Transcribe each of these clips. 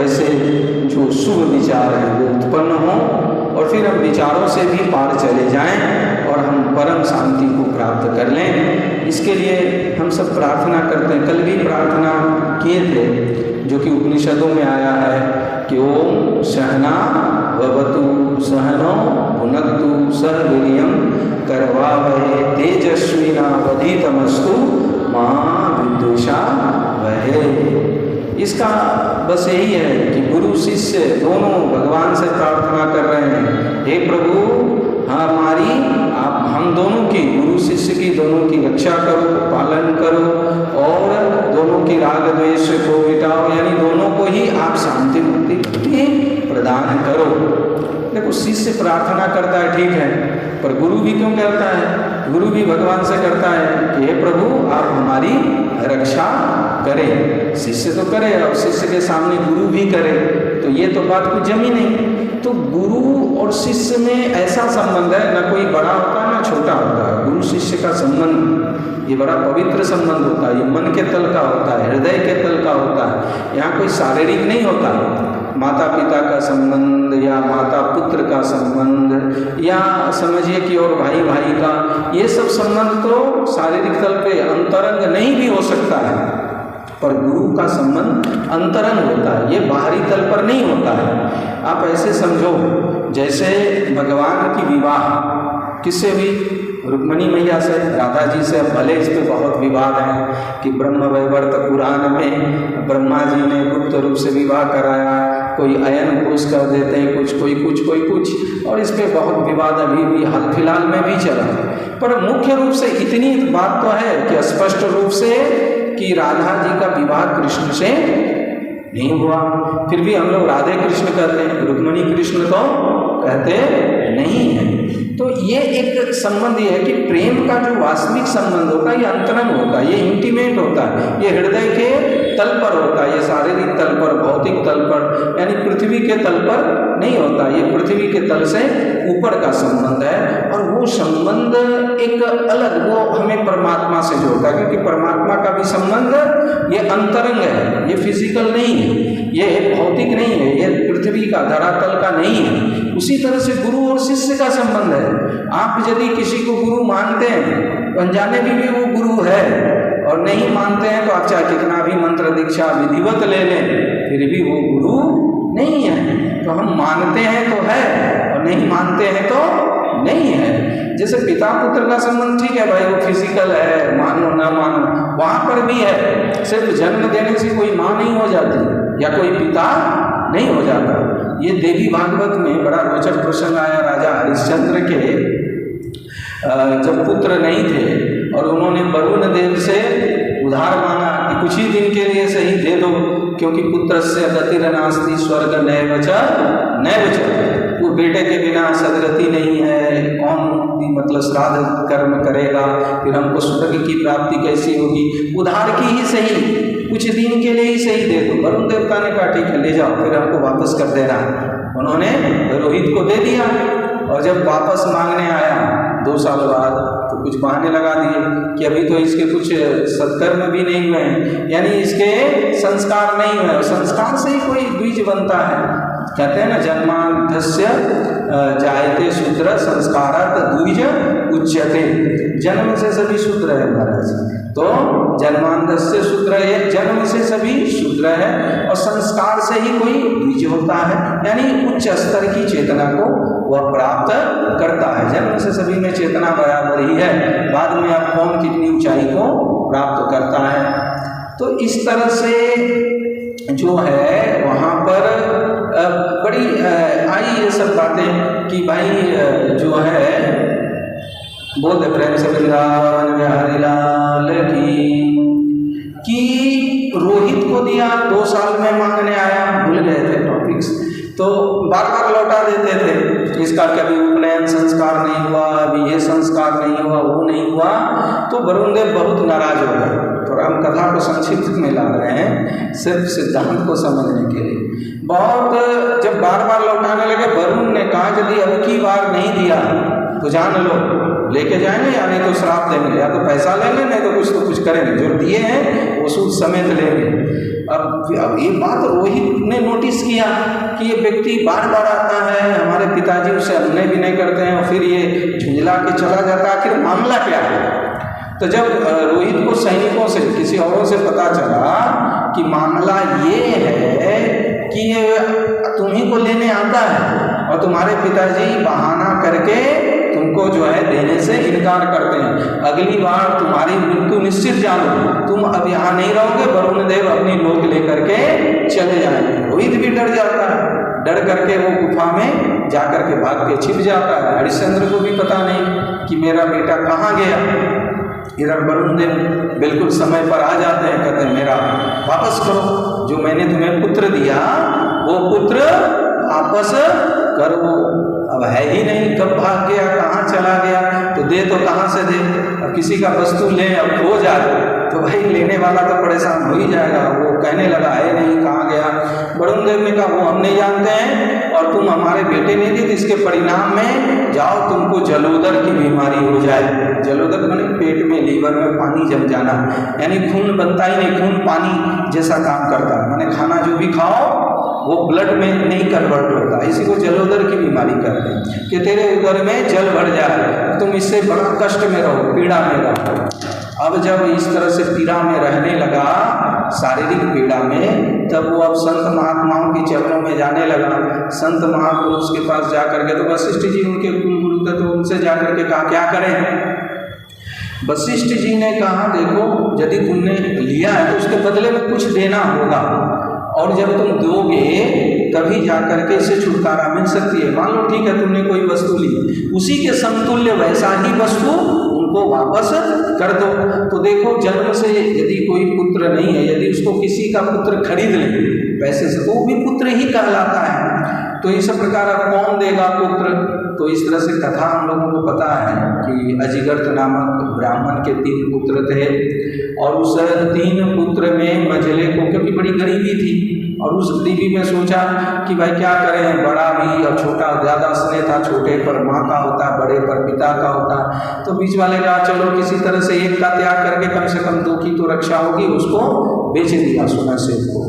ऐसे जो शुभ विचार हैं वो उत्पन्न हों और फिर हम विचारों से भी पार चले जाएं और हम परम शांति को प्राप्त कर लें। इसके लिए हम सब प्रार्थना करते हैं। कल भी प्रार्थना किए थे, जो कि उपनिषदों में आया है कि ओम सहना भवतु सहनो भुनक्तु सह वीर्यं करवावहै तेजस्विनावधीतमस्तु मा विद्विषावहै। इसका बस यही है कि गुरु शिष्य दोनों भगवान से प्रार्थना कर रहे हैं, हे प्रभु हमारी आप हम दोनों की, गुरु शिष्य की दोनों की रक्षा करो, पालन करो और दोनों की राग द्वेष को मिटाओ, यानी दोनों को ही आप शांति मुक्ति प्रदान करो। देखो शिष्य प्रार्थना करता है ठीक है, पर गुरु भी क्यों करता है? गुरु भी भगवान से करता है कि हे प्रभु आप हमारी रक्षा करें। शिष्य तो करे और शिष्य के सामने गुरु भी करे, तो ये तो बात कुछ जमी नहीं। तो गुरु और शिष्य में ऐसा संबंध है, ना कोई बड़ा होता है ना छोटा होता है। गुरु शिष्य का संबंध ये बड़ा पवित्र संबंध होता है, ये मन के तल का होता है, हृदय के तल का होता है। यहाँ कोई शारीरिक नहीं होता, माता पिता का संबंध या माता पुत्र का संबंध या समझिए कि और भाई भाई का, ये सब संबंध तो शारीरिक तल पे अंतरंग नहीं भी हो सकता है, पर गुरु का संबंध अंतरंग होता है, ये बाहरी तल पर नहीं होता है। आप ऐसे समझो जैसे भगवान की विवाह किससे हुई? रुक्मणी मैया से, राधा जी से। भले इस पर बहुत विवाद है कि ब्रह्म वैवर्त पुराण में ब्रह्मा जी ने गुप्त रूप से विवाह कराया, कोई अयन कोश कर देते हैं, कोई कुछ, और इस पर बहुत विवाद अभी भी हाल फिलहाल में भी चला। पर मुख्य रूप से इतनी बात तो है कि स्पष्ट रूप से कि राधा जी का विवाह कृष्ण से नहीं हुआ। फिर भी हम लोग राधे कृष्ण कहते हैं, रुक्मणी कृष्ण तो कहते नहीं है। तो ये एक संबंध ये है कि प्रेम का जो वास्तविक संबंध होता है ये अंतरंग होता है, ये इंटीमेट होता है, ये हृदय के तल पर होता है, ये शारीरिक तल पर, भौतिक तल पर, यानी पृथ्वी के तल पर नहीं होता। ये पृथ्वी के तल से ऊपर का संबंध है और वो संबंध एक अलग, वो हमें परमात्मा से जोड़ता है, क्योंकि परमात्मा का भी संबंध ये अंतरंग है, ये फिजिकल नहीं है, ये भौतिक नहीं है, ये पृथ्वी का धरातल का नहीं है। उसी तरह से गुरु और शिष्य का संबंध है। आप यदि किसी को गुरु मानते हैं तो अनजाने भी वो गुरु है, और नहीं मानते हैं तो आप चाहे कितना भी मंत्र दीक्षा विधिवत ले लें फिर भी वो गुरु नहीं है। तो हम मानते हैं तो है और नहीं मानते हैं तो नहीं है। जैसे पिता पुत्र का संबंध ठीक है भाई, वो फिजिकल है, मानो ना मानो, वहाँ पर भी है। सिर्फ जन्म देने से कोई माँ नहीं हो जाती या कोई पिता नहीं हो जाता। ये देवी भागवत में बड़ा रोचक प्रसंग आया। राजा हरिश्चंद्र के जब पुत्र नहीं थे और उन्होंने वरुण देव से उधार मांगा कि कुछ ही दिन के लिए सही दे दो, क्योंकि पुत्र से गतिरनास्ति स्वर्ग नैव च, वो बेटे के बिना सदगति नहीं है, कौन भी मतलब श्राद्ध कर्म करेगा, फिर हमको स्वर्ग की प्राप्ति कैसी होगी, उधार की ही सही, कुछ दिन के लिए ही सही दे दो। वरुण देवता ने कहा ठीक है ले जाओ, फिर हमको वापस कर देना। उन्होंने रोहित को दे दिया और जब वापस मांगने आया 2 साल बाद तो कुछ बहाने लगा दिए कि अभी तो इसके कुछ सत्कर्म भी नहीं हुए हैं, यानी इसके संस्कार नहीं हुए। संस्कार से ही कोई बीज बनता है। कहते हैं ना जन्मांधस्य जायते शूद्र संस्कारात् द्विज उच्यते। जन्म से सभी शूद्र है महाराज, तो जन्मांधस्य शूद्र है, जन्म से सभी शूद्र है और संस्कार से ही कोई द्विज होता है, यानी उच्च स्तर की चेतना को वह प्राप्त करता है। जन्म से सभी में चेतना बराबर ही है, बाद में अब कौन कितनी ऊंचाई को प्राप्त करता है। तो इस तरह से जो है वहाँ पर बड़ी आई ये सब बातें कि भाई जो है बोल दे प्रेम से वृंदावन बिहारी लाल की रोहित को दिया, 2 साल में मांगने आया, भूल गए थे टॉपिक्स, तो बार बार लौटा देते थे। इसका कभी उपनयन संस्कार नहीं हुआ, अभी ये संस्कार नहीं हुआ, वो नहीं हुआ, तो वरुण देव बहुत नाराज हो गए। तो हम कथा को संक्षिप्त में ला रहे हैं सिर्फ सिद्धांत को समझने के लिए। बहुत जब बार बार लौटाने लगे, वरुण ने कहा यदि अब की बार नहीं दिया तो जान लो लेके जाएंगे या नहीं तो श्राप देंगे, या तो पैसा लेंगे नहीं तो कुछ करेंगे, जो दिए हैं वो सूद समेत लेंगे। अब ये बात रोहित ने नोटिस किया कि ये व्यक्ति बार बार आता है, हमारे पिताजी उसे अन्याय भी नहीं करते हैं और फिर ये झुंझला के चला जाता है, आखिर मामला क्या है। तो जब रोहित को सैनिकों से किसी औरों से पता चला कि मामला ये है कि ये तुम्ही को लेने आता है और तुम्हारे पिताजी बहाना करके तुमको जो है देने से इनकार करते हैं, अगली बार तुम्हारी मृत्यु निश्चित जानो, तुम अब यहाँ नहीं रहोगे, वरुण देव अपनी लोक लेकर के चले जाएंगे। रोहित भी डर जाता है, डर करके वो गुफा में जाकर के भाग के छिप जाता है। हरिश्चंद्र को भी पता नहीं कि मेरा बेटा कहाँ गया। इधर वरुण देव बिल्कुल समय पर आ जाते हैं, कहते हैं मेरा वापस करो, जो मैंने तुम्हें पुत्र दिया वो पुत्र वापस करो। अब है ही नहीं, कब भाग गया, कहाँ चला गया, तो दे तो कहाँ से दे। अब किसी का वस्तु ले अब खो जाए तो भाई लेने वाला तो परेशान हो ही जाएगा। वो कहने लगा है नहीं, कहाँ गया। वरुण देव ने कहा वो हम नहीं जानते हैं और तुम हमारे बेटे नहीं थे, तो इसके परिणाम में जाओ तुमको जलोदर की बीमारी हो जाए। जलोदर माने पेट में, लीवर में पानी जम जाना, यानी खून बनता ही नहीं, खून पानी जैसा काम करता है, माने खाना जो भी खाओ वो ब्लड में नहीं कन्वर्ट होता, इसी को जलोदर की बीमारी कहते हैं कि तेरे उदर में जल भर जाए, तुम इससे बड़ा कष्ट में रहो, पीड़ा में रहो। अब जब इस तरह से पीड़ा में रहने लगा, शारीरिक पीड़ा में, तब वो अब संत महात्माओं के चरणों में जाने लगा। संत महापुरुष के पास जा करके, तो वशिष्ठ जी उनके गुरु थे, तो उनसे जा करके कहा क्या करें। वशिष्ठ जी ने कहा देखो यदि तुमने लिया है तो उसके बदले में कुछ देना होगा, और जब तुम दोगे तभी जा करके इससे छुटकारा मिल सकती है। मान लो ठीक है तुमने कोई वस्तु ली, उसी के समतुल्य वैसा ही वस्तु उनको वापस कर दो। तो देखो जन्म से यदि कोई पुत्र नहीं है, यदि उसको किसी का पुत्र खरीद ले पैसे से, तो वो भी पुत्र ही कहलाता है। तो इस प्रकार अब कौन देगा पुत्र। तो इस तरह से कथा हम लोगों को पता है कि अजिगर्थ नामक ब्राह्मण के 3 पुत्र थे, और उस 3 पुत्र में मझले को, क्योंकि बड़ी गरीबी थी, और उस गरीबी में सोचा कि भाई क्या करें, बड़ा भी और छोटा ज़्यादा स्नेह था, छोटे पर माँ का होता, बड़े पर पिता का होता। तो बीच वाले कहा चलो किसी तरह से एक का त्याग करके कम से कम 2 की तो रक्षा होगी, उसको बेच दिया सोना सेठ को।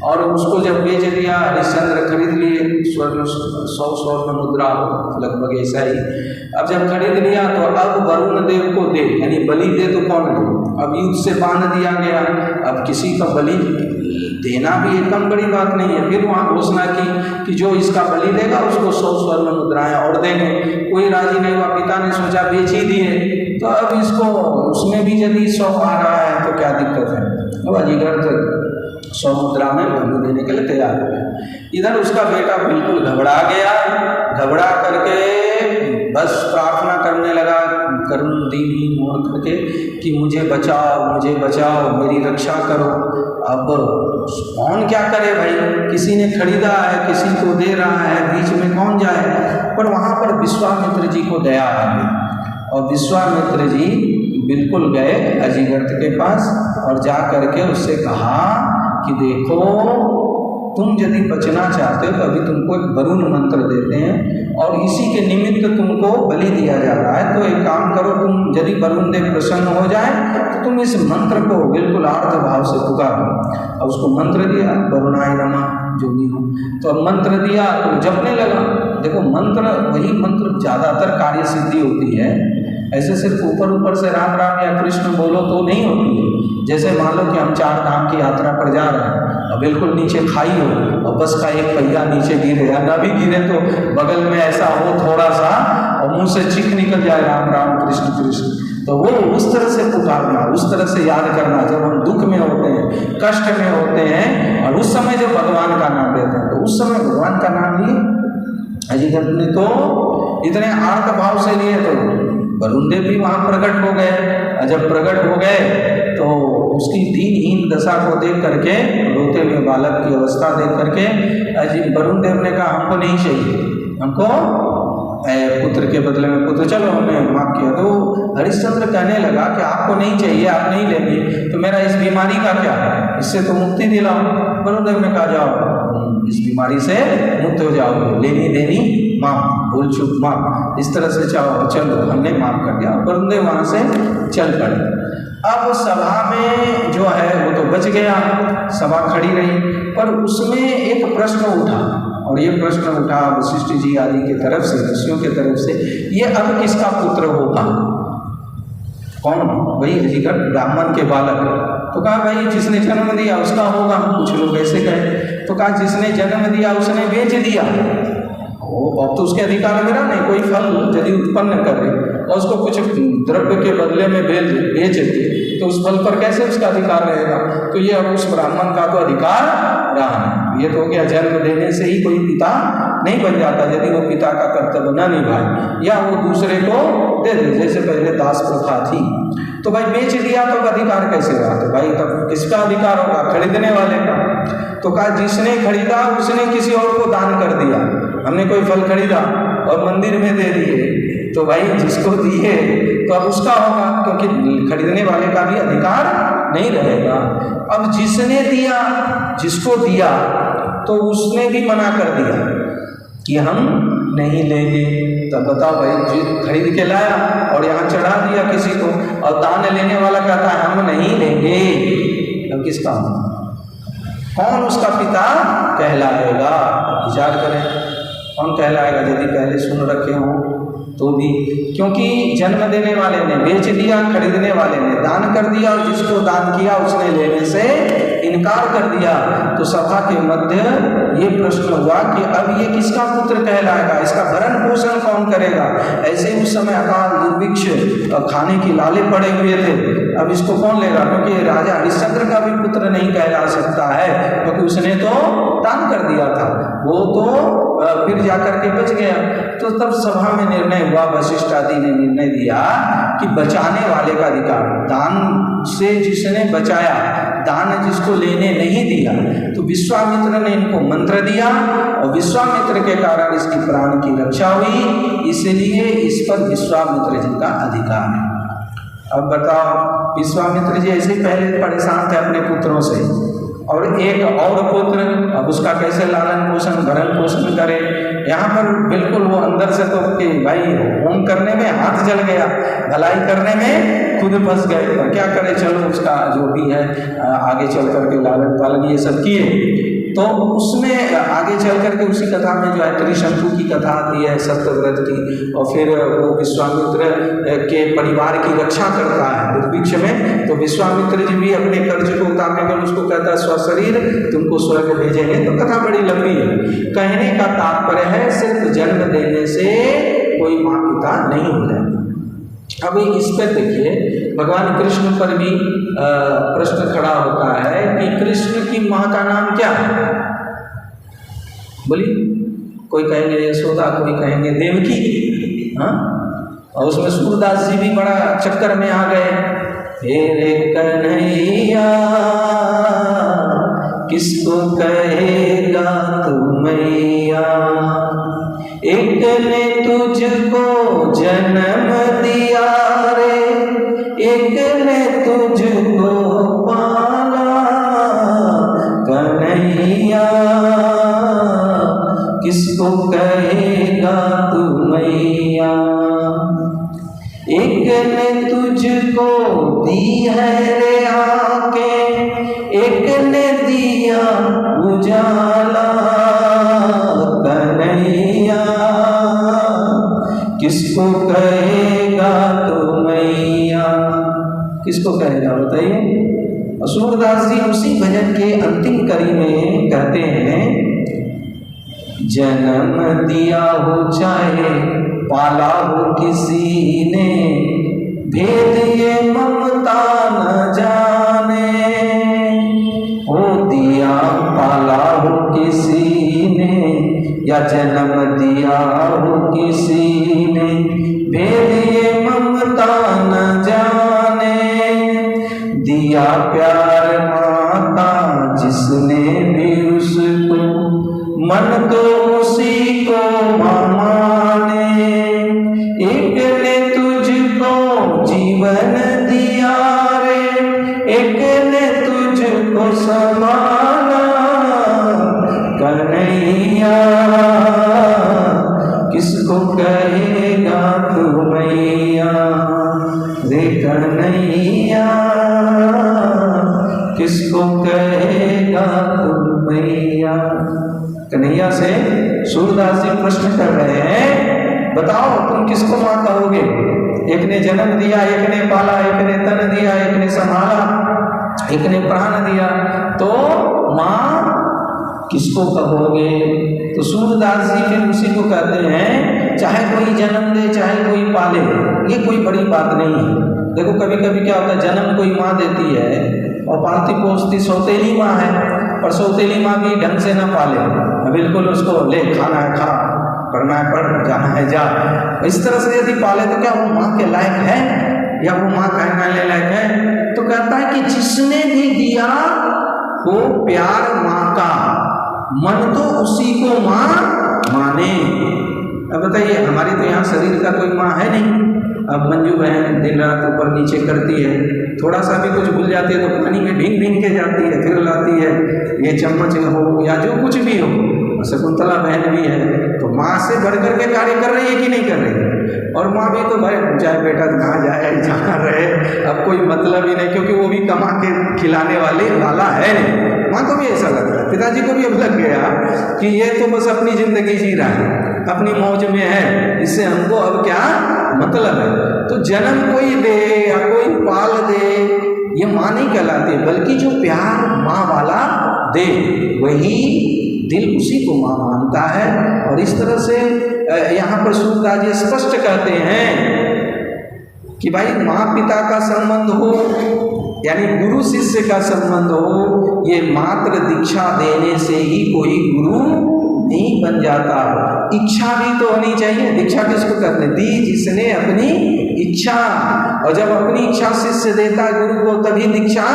और उसको जब बेच दिया, हरिश्चंद्र खरीद लिए, 100 स्वर्ण मुद्रा लगभग ऐसा ही। अब जब खरीद लिया तो अब वरुण देव को दे, यानी बलि दे तो कौन दे, अब युद्ध से बांध दिया गया। अब किसी का बलि देना भी एकदम बड़ी बात नहीं है। फिर वहाँ घोषणा की कि जो इसका बलि देगा उसको 100 स्वर्ण मुद्राएं और देंगे। कोई राजी नहीं हुआ, पिता ने सोचा बेच ही दिए, तो अब इसको उसमें भी यदि 100 आ रहा है तो क्या दिक्कत है। तो अजिगर्थ 100 मुद्रा में बलि देने के लिए तैयार हो गया। इधर उसका बेटा बिल्कुल घबरा गया, घबरा करके बस प्रार्थना करने लगा करुण दीन मोड़ करके कि मुझे बचाओ, मेरी रक्षा करो। अब कौन क्या करे भाई, किसी ने खरीदा है, किसी को दे रहा है, बीच में कौन जाए। पर वहाँ पर विश्वामित्र जी को दया आ गई, और विश्वामित्र जी बिल्कुल गए अजिगर्थ के पास और जा करके उससे कहा कि देखो तुम यदि बचना चाहते हो तो अभी तुमको एक वरुण मंत्र देते हैं और इसी के निमित्त तुमको बलि दिया जा रहा है। तो एक काम करो, तुम यदि वरुण देव प्रसन्न हो जाए तो तुम इस मंत्र को बिल्कुल आर्त भाव से पुकारो। और उसको मंत्र दिया, वरुणाय नमः, जो भी हो। तो अब मंत्र दिया तो जपने लगा। देखो मंत्र, वही मंत्र ज़्यादातर कार्य सिद्धि होती है, ऐसे सिर्फ ऊपर से राम राम या कृष्ण बोलो तो नहीं होती है। जैसे मान लो कि हम 4 धाम की यात्रा पर जा रहे हैं और बिल्कुल नीचे खाई हो और बस का एक पहिया नीचे गिरे, या ना भी गिरे तो बगल में ऐसा हो थोड़ा सा और मुंह से चीख निकल जाए राम राम कृष्ण कृष्ण, तो वो उस तरह से पुकारना, उस तरह से याद करना जब हम दुख में होते हैं, कष्ट में होते हैं, और उस समय जब भगवान का नाम लेते हैं तो उस समय भगवान का नाम लिए। अजिगर्थ ने तो इतने आर्त भाव से लिए तो वरुण देव भी वहाँ प्रकट हो गए। जब प्रकट हो गए तो उसकी दीनहीन दशा को देख करके, रोते हुए बालक की अवस्था देख करके वरुण देव ने कहा हमको नहीं चाहिए, हमको पुत्र के बदले में पुत्र, चलो हमने माफ किया। तो हरिश्चंद्र कहने लगा कि आपको नहीं चाहिए, आप नहीं लेंगे तो मेरा इस बीमारी का क्या, इससे तो मुक्ति दिलाओ। वरुण देव ने कहा जाओ इस बीमारी से मुक्त हो जाओ, लेनी देनी माफ, भूल चूक माफ, इस तरह से चलो, हमने माफ कर दिया। वरुण देव वहाँ से चल पड़े। अब सभा में जो है वो तो बच गया, सभा खड़ी रही, पर उसमें एक प्रश्न उठा, और ये प्रश्न उठा वशिष्ठ जी आदि के तरफ से, ऋषियों के तरफ से, ये अब किसका पुत्र होगा? कौन? वही अधिकट ब्राह्मण के बालक। तो कहा भाई जिसने जन्म दिया उसका होगा। कुछ लोग ऐसे कहे, तो कहा जिसने जन्म दिया उसने बेच दिया, अब तो उसके अधिकार में रहा नहीं। कोई फल यदि उत्पन्न करे और उसको कुछ द्रव्य के बदले में बेच दे तो उस फल पर कैसे उसका अधिकार रहेगा? तो ये अब उस ब्राह्मण का तो अधिकार रहा नहीं। ये तो हो गया जन्म देने से ही कोई पिता नहीं बन जाता यदि वो पिता का कर्तव्य न निभाए या वो दूसरे को दे दे, जैसे पहले दास प्रथा थी। तो भाई बेच दिया तो अधिकार कैसे रहा? तो भाई तब किसका अधिकार होगा? खरीदने वाले का। तो कहा जिसने खरीदा उसने किसी और को दान कर दिया। हमने कोई फल खरीदा और मंदिर में दे दिए, तो भाई जिसको दिए तो अब उसका होगा, क्योंकि खरीदने वाले का भी अधिकार नहीं रहेगा। अब जिसने दिया, जिसको दिया, तो उसने भी मना कर दिया कि हम नहीं लेंगे। तब बताओ भाई, खरीद के लाया और यहाँ चढ़ा दिया किसी को, और दान लेने वाला कहता है हम नहीं लेंगे, अब किसका? कौन उसका पिता कहलाएगा? विचार करें, कौन कहलाएगा? यदि पहले सुन रखे हों तो भी, क्योंकि जन्म देने वाले ने बेच दिया, खरीदने वाले ने दान कर दिया, और जिसको दान किया उसने लेने से इनकार कर दिया। तो सभा के मध्य ये प्रश्न हुआ कि अब ये किसका पुत्र कहलाएगा? इसका भरण पोषण कौन करेगा? ऐसे उस समय अकाल दुर्भिक्ष, खाने की लाले पड़े हुए थे, अब इसको कौन लेगा? क्योंकि राजा हरिश्चंद्र का भी पुत्र नहीं कहला सकता है, क्योंकि उसने तो दान कर दिया था, वो तो फिर जाकर के बच गया। तो तब सभा में निर्णय हुआ, वशिष्ठ आदि ने निर्णय दिया कि बचाने वाले का अधिकार, दान से जिसने बचाया, दान जिसको लेने नहीं दिया, तो विश्वामित्र ने इनको मंत्र दिया और विश्वामित्र के कारण इसकी प्राण की रक्षा हुई, इसलिए इस पर विश्वामित्र जी का अधिकार है। अब बताओ, विश्वामित्र जी ऐसे ही पहले परेशान थे अपने पुत्रों से, और एक और पुत्र, अब उसका कैसे लालन पोषण भरण पोषण करे? यहाँ पर बिल्कुल वो अंदर से तो कि भाई होम करने में हाथ जल गया, भलाई करने में खुद फंस गए, तो क्या करे? चलो उसका जो भी है आगे चल करके लालन पालन ये सब किए। तो उसमें आगे चल करके उसी कथा में जो है त्रिशंकु की कथा आती है, सत्यव्रत की, और फिर वो विश्वामित्र के परिवार की रक्षा करता है दुर्भिक्ष में। तो विश्वामित्र जी भी अपने कर्ज को उतारने के उसको कहता है स्वशरीर तुमको स्वर्ग भेजेंगे। तो कथा बड़ी लंबी है, कहने का तात्पर्य है सिर्फ जन्म देने से कोई माँ पिता नहीं हो जाता। अब इस पर देखिए, भगवान कृष्ण पर भी प्रश्न खड़ा होता है कि कृष्ण की माँ का नाम क्या है? बोलिए, कोई कहेंगे यशोदा, कोई कहेंगे देवकी, हाँ? और उसमें सूरदास जी भी बड़ा चक्कर में आ गए। हे रे कन्हैया किसको कहेगा तू मैया, एक ने तुझको जन्म दिया रे, एक ने तुझको पाला, कन्हैया किसको कहेगा तू मैया, एक ने तुझको दी है रे आंखें, एक ने दिया उजाला, कन्हैया किसको कहेगा तू मैया? किसको कहेगा बताइए? सूरदास जी उसी भजन के अंतिम कड़ी में कहते हैं, जन्म दिया हो चाहे पाला हो किसी ने, भेद ये ममता न जाने, हो दिया पाला हो किसी ने या जन्म दिया हो किसी ने, भेद ये ममता न जाने, दिया प्यार माता जिसने भी उसको, मन तो उसी को माने, एक ने तुझको जीवन दिया रे, एक ने तुझको समाना, कन्हैया किसको कहेगा तू मैया, रे कन्हैया कन्हैया से सूरदास जी प्रश्न कर रहे हैं, बताओ तुम किसको माँ कहोगे? एक ने जन्म दिया, एक ने पाला, एक ने तन दिया, एक ने संभाला, एक ने प्राण दिया, तो माँ किसको कहोगे? तो सूरदास जी फिर उसी को कहते हैं, चाहे कोई जन्म दे चाहे कोई पाले, ये कोई बड़ी बात नहीं है। देखो कभी कभी क्या होता है, जन्म कोई माँ देती है और पालती पोसती सौतेली माँ है, और सौतेली माँ भी ढंग से ना पाले, बिल्कुल उसको ले, खाना है खा, पढ़ना है पढ़, जाना है जा, इस तरह से यदि पाले तो क्या वो माँ के लायक है या वो माँ कहने लायक है? तो कहता है कि जिसने भी दिया वो प्यार माँ का, मन तो उसी को माँ माने। अब बताइए, हमारी तो यहाँ शरीर का कोई माँ है नहीं। अब मंजू बहन दिन रात ऊपर नीचे करती है, थोड़ा सा भी कुछ भूल जाती है तो पानी में भींग के जाती है, फिर लाती है, ये चम्मच हो या जो कुछ भी हो। शकुंतला बहन भी है, तो माँ से बढ़ कर के कार्य कर रही है कि नहीं कर रही है? और माँ भी तो भाई चाहे बेटा कहाँ जाए जहाँ रहे, अब कोई मतलब ही नहीं, क्योंकि वो भी कमा के खिलाने वाला है नहीं। माँ को भी ऐसा लगता है, पिताजी को भी अब लग गया कि ये तो बस अपनी जिंदगी जी रहा है, अपनी मौज में है, इससे हमको अब क्या मतलब है। तो जन्म कोई दे या कोई पाल दे, ये माँ नहीं कहलाती, बल्कि जो प्यार माँ वाला दे वही दिल उसी को माँ मानता है। और इस तरह से यहाँ पर सूरदास जी स्पष्ट कहते हैं कि भाई माँ पिता का संबंध हो, यानी गुरु शिष्य का संबंध हो, ये मात्र दीक्षा देने से ही कोई गुरु नहीं बन जाता। इच्छा भी तो होनी चाहिए। दीक्षा किसको करने दी? जिसने अपनी इच्छा, और जब अपनी इच्छा शिष्य देता है गुरु को, तभी दीक्षा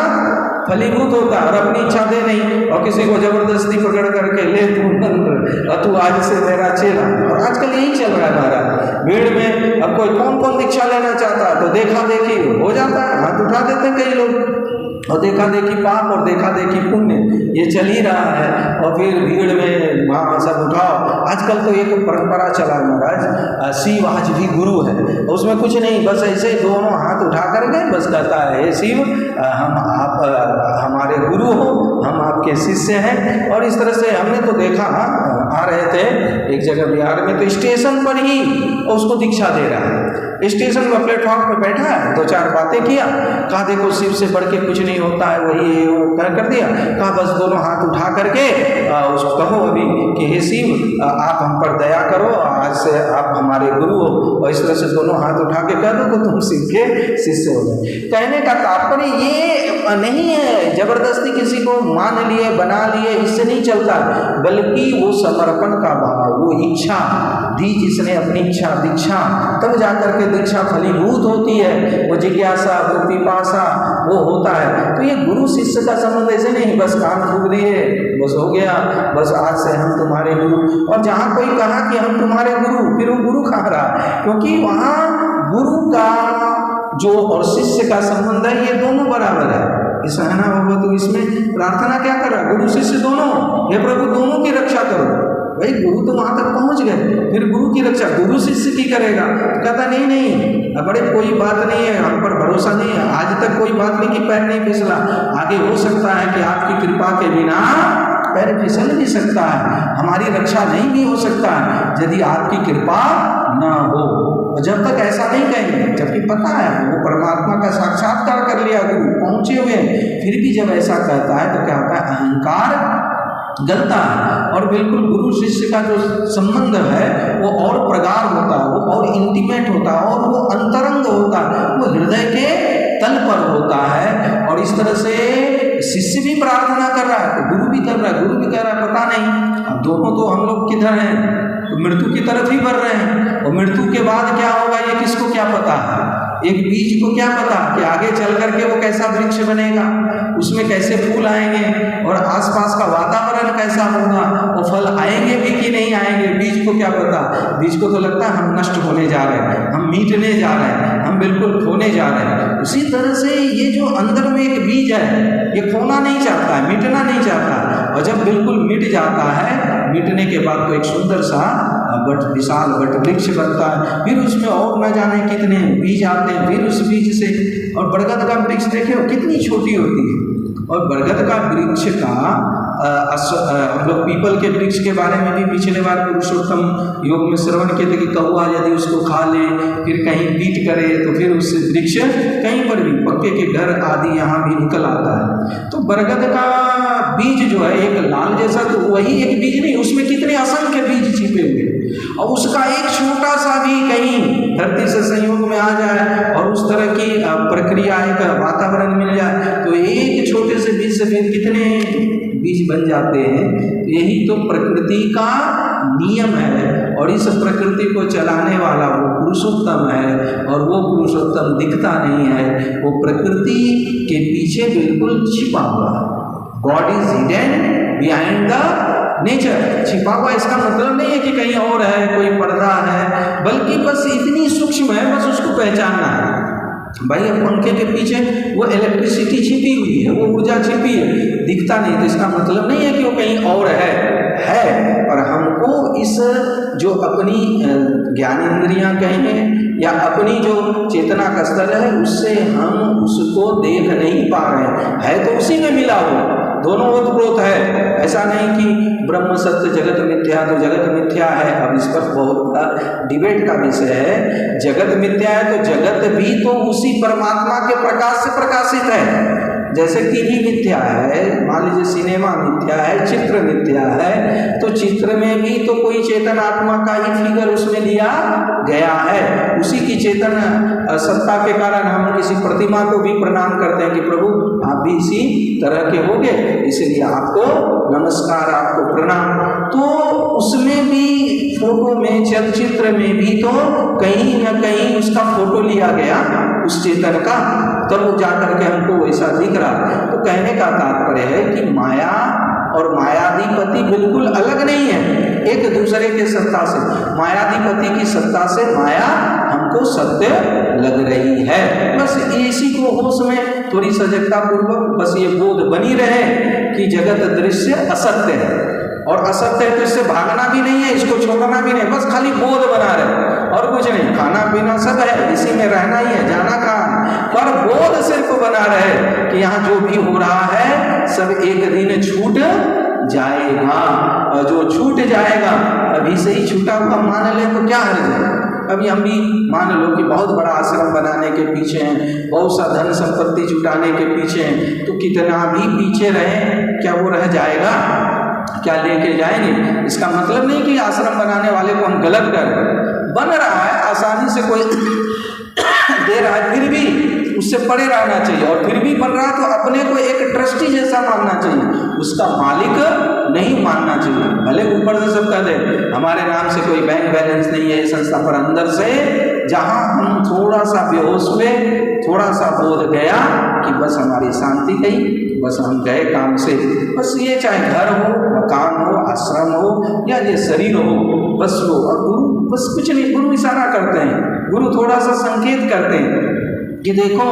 फलीभूत होता है। और अपनी इच्छा दे नहीं और किसी को जबरदस्ती पकड़ करके ले तू मंत्र और तू आज से मेरा चेला, और आजकल यही चल रहा है महाराज भीड़ में। अब कोई कौन दीक्षा लेना चाहता है तो देखा देखी हो जाता है, हाथ उठा देते हैं कई लोग, और देखा देखी पाप और देखा देखी पुण्य, ये चल ही रहा है। और फिर भीड़ में वहाँ सब उठाओ। आजकल तो एक परंपरा चला है महाराज, शिव आज भी गुरु है, उसमें कुछ नहीं, बस ऐसे दोनों हाथ उठा करके बस कहता है, हे शिव आप हमारे गुरु हो, हम आपके शिष्य हैं। और इस तरह से हमने तो देखा, आ रहे थे एक जगह बिहार में, तो स्टेशन पर ही उसको दीक्षा दे रहा है। स्टेशन पर प्लेटफॉर्म पर बैठा है, दो चार बातें किया, कहा देखो शिव से बढ़ के कुछ नहीं होता है, वही वो कर दिया। कहा बस दोनों हाथ उठा करके उसको कहो अभी कि हे शिव आप हम पर दया करो, आज से आप हमारे गुरु हो। और इस तरह से दोनों हाथ उठा के कह दो कि तुम शिव के शिष्य हो गए। कहने का तात्पर्य ये नहीं है जबरदस्ती किसी को मान लिए बना लिए, इससे नहीं चलता, बल्कि वो समर्पण का भाव, वो इच्छा दी जिसने अपनी इच्छा दीक्षा, तब जाकर के दीक्षा फलीभूत होती है। वो जिज्ञासा वो पिपासा वो होता है। तो ये गुरु शिष्य का संबंध ऐसे नहीं बस कान फूंक दिए बस हो गया, बस आज से हम तुम्हारे गुरु। और जहाँ कोई कहा कि हम तुम्हारे गुरु, फिर वो गुरु कहाँ रहा? क्योंकि वहाँ गुरु का जो और शिष्य का संबंध है, ये दोनों बराबर है। सहना होगा तो इसमें प्रार्थना क्या कर रहा है? गुरु शिष्य दोनों, हे प्रभु दोनों की रक्षा करो। भाई गुरु तो वहां तक पहुंच गए, फिर गुरु की रक्षा गुरु शिष्य की करेगा? तो कहता नहीं, बड़े कोई बात नहीं है, हम पर भरोसा नहीं है, आज तक कोई बात नहीं कि पैर नहीं फिसला, आगे हो सकता है कि आपकी कृपा के बिना पैर फिसल भी सकता है, हमारी रक्षा नहीं भी हो सकता है यदि आपकी कृपा ना हो। और जब तक ऐसा नहीं कहेंगे, जबकि पता है वो परमात्मा का साक्षात्कार कर लिया, गुरु पहुंचे हुए, फिर भी जब ऐसा कहता है तो क्या होता है? अहंकार गलता है। और बिल्कुल गुरु शिष्य का जो संबंध है वो और प्रगाढ़ होता है, वो और इंटीमेट होता है, और वो अंतरंग होता है, वो हृदय के तल पर होता है। और इस तरह से शिष्य भी प्रार्थना कर रहा है तो गुरु भी कर रहा है, गुरु भी कह रहा है पता नहीं अब दोनों तो हम लोग किधर हैं, तो मृत्यु की तरफ ही बढ़ रहे हैं। और मृत्यु के बाद क्या होगा ये किसको क्या पता है? एक बीज को क्या पता कि आगे चल करके वो कैसा वृक्ष बनेगा, उसमें कैसे फूल आएंगे, और आसपास का वातावरण कैसा होगा, वो फल आएंगे भी कि नहीं आएंगे, बीज को क्या पता? बीज को तो लगता है हम नष्ट होने जा रहे हैं, हम मिटने जा रहे हैं, हम बिल्कुल खोने जा रहे हैं। उसी तरह से ये जो अंदर में एक बीज है ये खोना नहीं चाहता है, मिटना नहीं चाहता। और जब बिल्कुल मिट जाता है, मिटने के बाद तो एक सुंदर सा विशाल वट वृक्ष बनता है, फिर उसमें और न जाने कितने बीज आते हैं, फिर उस बीज से, और बरगद का वृक्ष देखे कितनी छोटी होती है, और बरगद का वृक्ष का हम लोग पीपल के वृक्ष के बारे में भी पिछले बार पुरुषोत्तम योग में श्रवण किए थे कि कौआ यदि उसको खा ले, फिर कहीं पीट करे, तो फिर उससे वृक्ष कहीं पर भी पक्के के घर आदि यहाँ भी निकल आता है। तो बरगद का बीज जो है एक लाल जैसा, तो वही एक बीज नहीं, उसमें कितने असंख्य बीज छिपे हुए, और उसका एक छोटा सा भी कहीं धरती से संयोग में आ जाए और उस तरह की प्रक्रिया एक वातावरण मिल जाए, तो एक छोटे से बीज से फिर कितने बीज बन जाते हैं। यही तो प्रकृति का नियम है, और इस प्रकृति को चलाने वाला वो पुरुषोत्तम है, और वो पुरुषोत्तम दिखता नहीं है, वो प्रकृति के पीछे बिल्कुल छिपा हुआ है। God is hidden behind the nature. छिपा हुआ इसका मतलब नहीं है कि कहीं और है, कोई पर्दा है, बल्कि बस इतनी सूक्ष्म है, बस उसको पहचानना है। भाई अब पंखे के पीछे वो इलेक्ट्रिसिटी छिपी हुई है, वो ऊर्जा छिपी है, दिखता नहीं, तो इसका मतलब नहीं है कि वो कहीं और है। और हमको इस जो अपनी ज्ञानेंद्रियां कहें या अपनी जो चेतना का स्तर है, उससे हम उसको देख नहीं पा रहे हैं, तो उसी में मिला हुआ, दोनों ओतप्रोत है। ऐसा नहीं कि ब्रह्म सत्य जगत मिथ्या, तो जगत मिथ्या है। अब इस पर बहुत बड़ा डिबेट का विषय है। जगत मिथ्या है तो जगत भी तो उसी परमात्मा के प्रकाश से प्रकाशित है। जैसे टीवी मिथ्या है, मान लीजिए सिनेमा मिथ्या है, चित्र मिथ्या है, तो चित्र में भी तो कोई चेतन आत्मा का ही फिगर उसमें लिया गया है। उसी की चेतन सत्ता के कारण हम किसी प्रतिमा को भी प्रणाम करते हैं कि प्रभु आप भी इसी तरह के होंगे, इसलिए आपको नमस्कार, आपको प्रणाम। तो उसमें भी फोटो में, चलचित्र में भी तो कहीं न कहीं उसका फोटो लिया गया उस चेतन का, तब वो जाकर के हमको वैसा दिख रहा। तो कहने का तात्पर्य है कि माया और मायाधिपति बिल्कुल अलग नहीं है एक दूसरे के सत्ता से। मायाधिपति की सत्ता से माया हमको सत्य लग रही है। बस इसी को होश में थोड़ी सजगता पूर्वक बस ये बोध बनी रहे कि जगत दृश्य असत्य है, और असत्य है तो इससे भागना भी नहीं है, इसको छोड़ना भी नहीं, बस खाली बोध बना रहे और कुछ नहीं। खाना पीना सब है, इसी में रहना ही है, जाना कहाँ, पर बोध सिर्फ बना रहे कि यहाँ जो भी हो रहा है सब एक दिन छूट जाएगा, और जो छूट जाएगा अभी से ही छूटा हुआ मान ले तो क्या हर्ज है। अभी हम भी मान लो कि बहुत बड़ा आश्रम बनाने के पीछे हैं, बहुत सा धन संपत्ति जुटाने के पीछे हैं, तो कितना भी पीछे रहे क्या वो रह जाएगा, क्या लेके जाएंगे। इसका मतलब नहीं कि आश्रम बनाने वाले को हम गलत कर रहे हैं। बन रहा है, आसानी से कोई दे रहा है, फिर भी उससे परे रहना चाहिए, और फिर भी बन रहा है तो अपने को एक ट्रस्टी जैसा मानना चाहिए, उसका मालिक नहीं मानना चाहिए। भले ऊपर से सब कह दे हमारे नाम से कोई बैंक बैलेंस नहीं है संस्था, पर अंदर से जहां हम थोड़ा सा बेहोश हुए, थोड़ा सा बोध गया कि बस हमारी शांति गई, बस हम गए काम से। बस ये चाहे घर हो, मकान हो, आश्रम हो या ये शरीर हो, बस वो। और गुरु बस कुछ नहीं, गुरु इशारा करते हैं, गुरु थोड़ा सा संकेत करते हैं कि देखो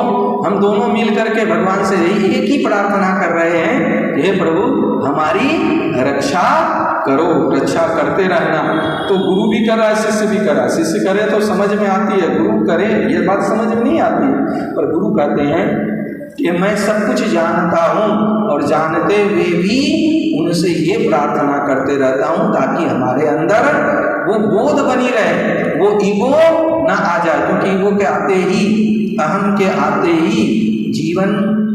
हम दोनों मिल करके भगवान से यही एक ही प्रार्थना कर रहे हैं, हे प्रभु हमारी रक्षा करो, रक्षा करते रहना। तो गुरु भी कर रहा है, शिष्य भी कर रहा है। शिष्य करे तो समझ में आती है, गुरु करे ये बात समझ में नहीं आती है, पर गुरु कहते हैं कि मैं सब कुछ जानता हूँ, और जानते हुए भी उनसे ये प्रार्थना करते रहता हूँ ताकि हमारे अंदर वो बोध बनी रहे, वो ईगो ना आ जाए। क्योंकि ईगो के आते ही, अहम के आते ही जीवन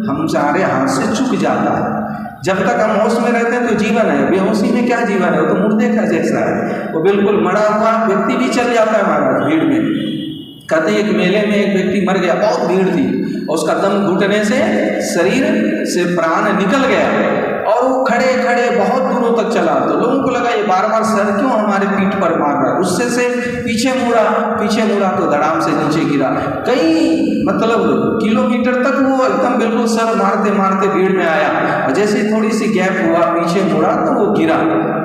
हम सारे हाथ से चूक जाता है। जब तक हम होश में रहते हैं तो जीवन है, बेहोशी में क्या जीवन है, वो तो मुर्दे का जैसा है, वो बिल्कुल मरा हुआ व्यक्ति भी चल जाता है महाराज भीड़ में। कहते हैं एक मेले में एक व्यक्ति मर गया, बहुत भीड़ थी, और उसका दम घुटने से शरीर से प्राण निकल गया, और वो खड़े खड़े बहुत दूरों तक चला। तो लोगों को लगा ये बार बार सर क्यों हमारे पीठ पर मार रहा है। उससे से पीछे मुड़ा तो धड़ाम से नीचे गिरा। कई मतलब किलोमीटर तक वो एकदम बिल्कुल सर मारते मारते भीड़ में आया, और जैसे थोड़ी सी गैप हुआ, पीछे मुड़ा तो वो गिरा।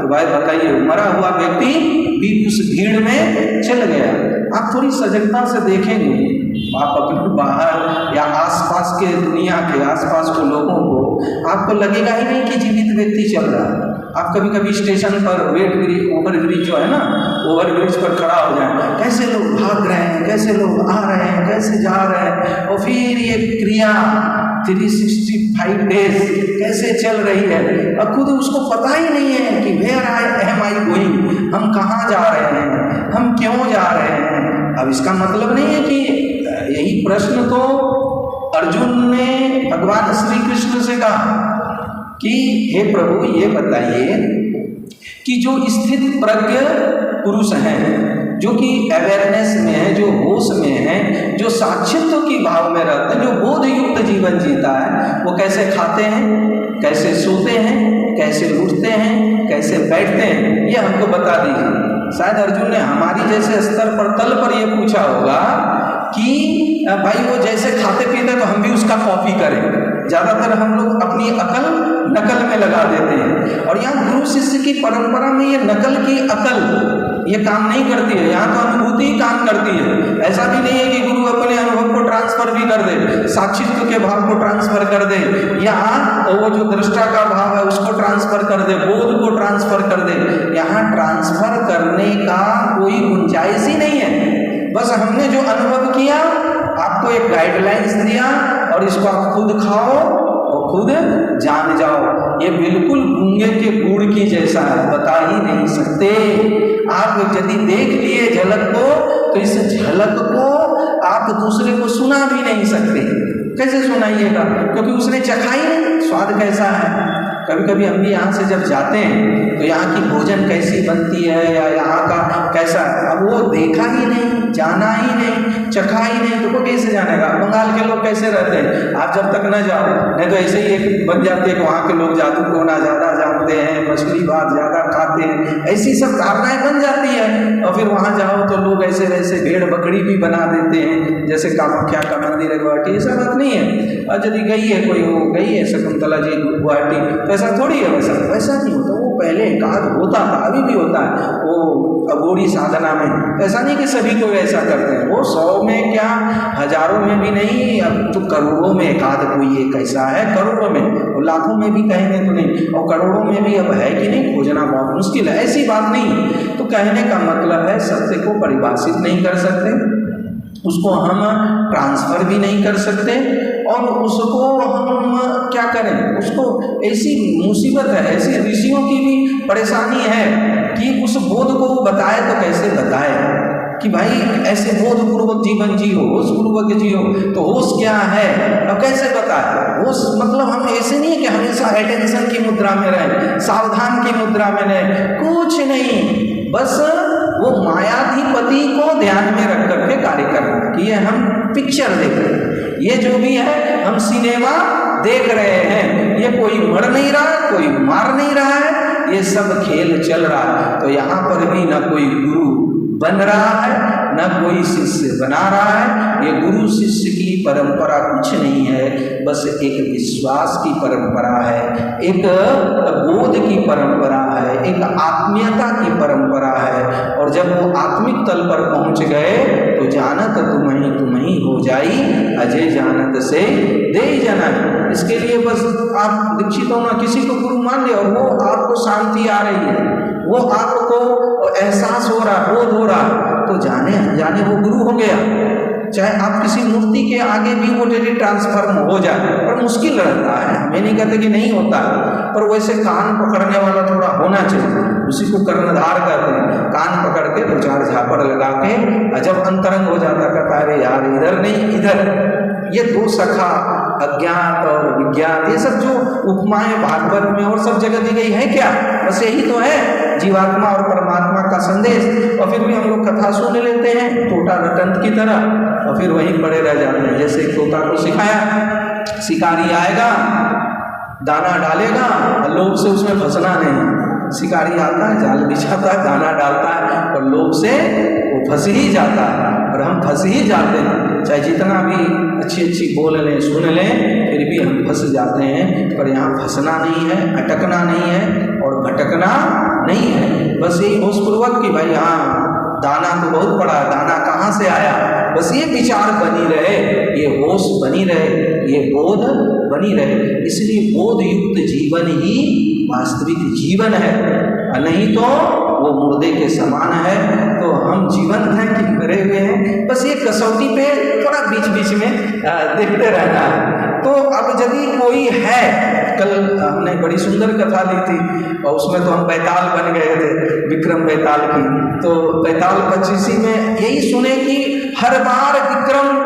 तो भाई बताइए, मरा हुआ व्यक्ति भी उस भीड़ में चल गया। आप थोड़ी सजगता से देखेंगे, आप अपने बाहर या आसपास के दुनिया के आसपास के लोगों को आपको लगेगा ही नहीं कि जीवित व्यक्ति चल रहा है। आप कभी कभी स्टेशन पर ओवर ब्रिज जो है ना, ओवर ब्रिज पर खड़ा हो जाए, कैसे लोग भाग रहे हैं, कैसे लोग आ रहे हैं, कैसे जा रहे हैं, और फिर ये क्रिया 365 डेज कैसे चल रही है, अब खुद उसको पता ही नहीं है कि वेयर एम आई गोइंग, हम कहाँ जा रहे हैं, हम क्यों जा रहे हैं। अब इसका मतलब नहीं है कि यही प्रश्न तो अर्जुन ने भगवान श्री कृष्ण से कहा कि हे प्रभु ये बताइए कि जो स्थित प्रज्ञ पुरुष हैं, जो कि अवेयरनेस में है, जो होश में है, जो साक्षित्व की भाव में रहते हैं, जो बोध युक्त जीवन जीता है, वो कैसे खाते हैं, कैसे सोते हैं, कैसे उठते हैं, कैसे बैठते हैं, ये हमको बता दीजिए। शायद अर्जुन ने हमारी जैसे स्तर पर तल पर ये पूछा होगा कि भाई वो जैसे खाते पीते तो हम भी उसका कॉपी करें। ज़्यादातर हम लोग अपनी अकल नकल में लगा देते हैं, और यहाँ गुरु शिष्य की परंपरा में ये नकल की अकल ये काम नहीं करती है, यहाँ तो अनुभूति ही काम करती है। ऐसा भी नहीं है कि गुरु अपने अनुभव को ट्रांसफर भी कर दे, साक्षित्व के भाव को ट्रांसफर कर दे, यहाँ वो जो दृष्टा का भाव है उसको ट्रांसफर कर दे, बोध को ट्रांसफर कर दे। यहाँ ट्रांसफर करने का कोई गुंजाइश ही नहीं है। बस हमने जो अनुभव किया, आपको एक गाइडलाइंस दिया और इसको आप खुद खाओ और खुद जान जाओ। ये बिल्कुल गूंगे के गुड़ की जैसा है, बता ही नहीं सकते। आप यदि देख लिए झलक को, तो इस झलक को आप दूसरे को सुना भी नहीं सकते। कैसे सुनाइएगा, क्योंकि उसने चखा ही नहीं स्वाद कैसा है। कभी कभी हम भी यहाँ से जब जाते हैं तो यहाँ की भोजन कैसी बनती है या यहाँ का कैसा है, अब वो देखा ही नहीं, जाना ही नहीं, चखा ही नहीं, तो वो कैसे जानेगा। बंगाल के लोग कैसे रहते हैं, आप जब तक न जाओ, नहीं तो ऐसे ही एक बन जाते हैं कि वहाँ के लोग जादू टोना ज़्यादा जानते हैं, मछली भात ज़्यादा खाते हैं, ऐसी सब धारणाएं बन जाती है। और फिर वहाँ जाओ तो लोग ऐसे वैसे भेड़ बकरी भी बना देते हैं, जैसे कामाख्या का मंदिर है गुवाहाटी, ऐसा बात नहीं है। और यदि गई है कोई, वो गई है शकुंतला जी गुवाहाटी, ऐसा थोड़ी है, वैसा नहीं होता। वो पहले एकाध होता था, अभी भी होता है वो अघोरी साधना में। ऐसा नहीं कि सभी को ऐसा करते हैं, वो 100 में क्या हजारों में भी नहीं, अब तो करोड़ों में एकाध कोई एक ऐसा है, करोड़ों में, और लाखों में भी कहेंगे तो नहीं, और करोड़ों में भी अब है कि नहीं, खोजना बहुत मुश्किल है। ऐसी बात नहीं। तो कहने का मतलब है सत्य को परिभाषित नहीं कर सकते, उसको हम ट्रांसफर भी नहीं कर सकते, और उसको हम क्या करें, उसको ऐसी मुसीबत है, ऐसी ऋषियों की भी परेशानी है कि उस बोध को बताए तो कैसे बताए कि भाई ऐसे बोधपूर्वक जीवन जियो, होशपूर्वक जियो। तो होश क्या है, अब कैसे बताए होश, मतलब हम ऐसे नहीं है कि हमेशा अटेंशन की मुद्रा में रहें, सावधान की मुद्रा में रहें, कुछ नहीं, बस वो मायाधिपति को ध्यान में रख करके कार्य करना कि ये हम पिक्चर देख रहे हैं, ये जो भी है हम सिनेमा देख रहे हैं, ये कोई मर नहीं रहा है, कोई मार नहीं रहा है, ये सब खेल चल रहा है। तो यहाँ पर भी ना कोई गुरु बन रहा है, न कोई शिष्य बना रहा है। ये गुरु शिष्य की परंपरा कुछ नहीं है, बस एक विश्वास की परंपरा है, एक बोध की परंपरा है, एक आत्मीयता की परंपरा है। और जब वो आत्मिक तल पर पहुंच गए तो जानत तुम ही हो जाई, अजय जानत से दे जनाई। इसके लिए बस आप दीक्षित हो ना, किसी को गुरु मान ले और वो आपको शांति आ रही है, वो आपको एहसास हो रहा, बोध हो रहा, तो जाने वो गुरु हो गया। चाहे आप किसी मूर्ति के आगे भी वो डेली ट्रांसफॉर्म हो जाए, पर मुश्किल रहता है, हमें नहीं कहते कि नहीं होता, पर वैसे कान पकड़ने वाला थोड़ा होना चाहिए, उसी को कर्णधार कहते हैं। कान पकड़ के 2-4 झापड़ लगा के जब अंतरंग हो जाता, कहता है यार इधर नहीं इधर। ये 2 सखा अज्ञात और विज्ञात, ये सब जो उपमाएं भागवत में और सब जगह दी गई है, क्या बस यही तो है जीवात्मा और परमात्मा का संदेश। और फिर भी हम लोग कथा सुन लेते हैं तोता रटंत की तरह, और फिर वहीं पड़े रह जाते हैं। जैसे तोता को सिखाया, शिकारी आएगा, दाना डालेगा, और लोभ से उसमें फंसना नहीं। शिकारी आता है, जाल बिछाता है, दाना डालता है, और लोभ से वो फंस ही जाता है, और हम फंस ही जाते हैं। चाहे जितना भी अच्छी बोल लें, सुन लें, फिर भी हम फंस जाते हैं। पर यहाँ फंसना नहीं है, अटकना नहीं है और भटकना नहीं है। बस यही होशपूर्वक कि भाई हाँ दाना तो बहुत पड़ा है, दाना कहाँ से आया, बस ये विचार बनी रहे, ये होश बनी रहे, ये बोध बनी रहे। इसलिए बोध युक्त जीवन ही वास्तविक जीवन है, नहीं तो वो मुर्दे के समान है। तो हम जीवंत हैं कि मरे हुए हैं, बस ये कसौटी पे थोड़ा बीच बीच में देखते रहना है। तो अब यदि कोई है, कल हमने बड़ी सुंदर कथा ली थी और उसमें तो हम बैताल बन गए थे, विक्रम बैताल की। तो बैताल 25 में यही सुने कि हर बार विक्रम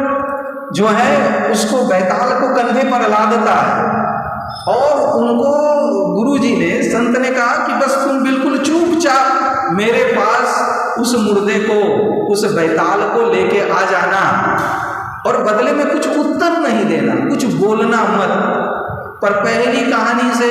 जो है उसको बैताल को कंधे पर ला देता है और उनको गुरुजी ने, संत ने कहा कि बस तुम बिल्कुल चुपचाप मेरे पास उस मुर्दे को, उस बैताल को लेके आ जाना और बदले में कुछ उत्तर नहीं देना, कुछ बोलना मत। पर पहली कहानी से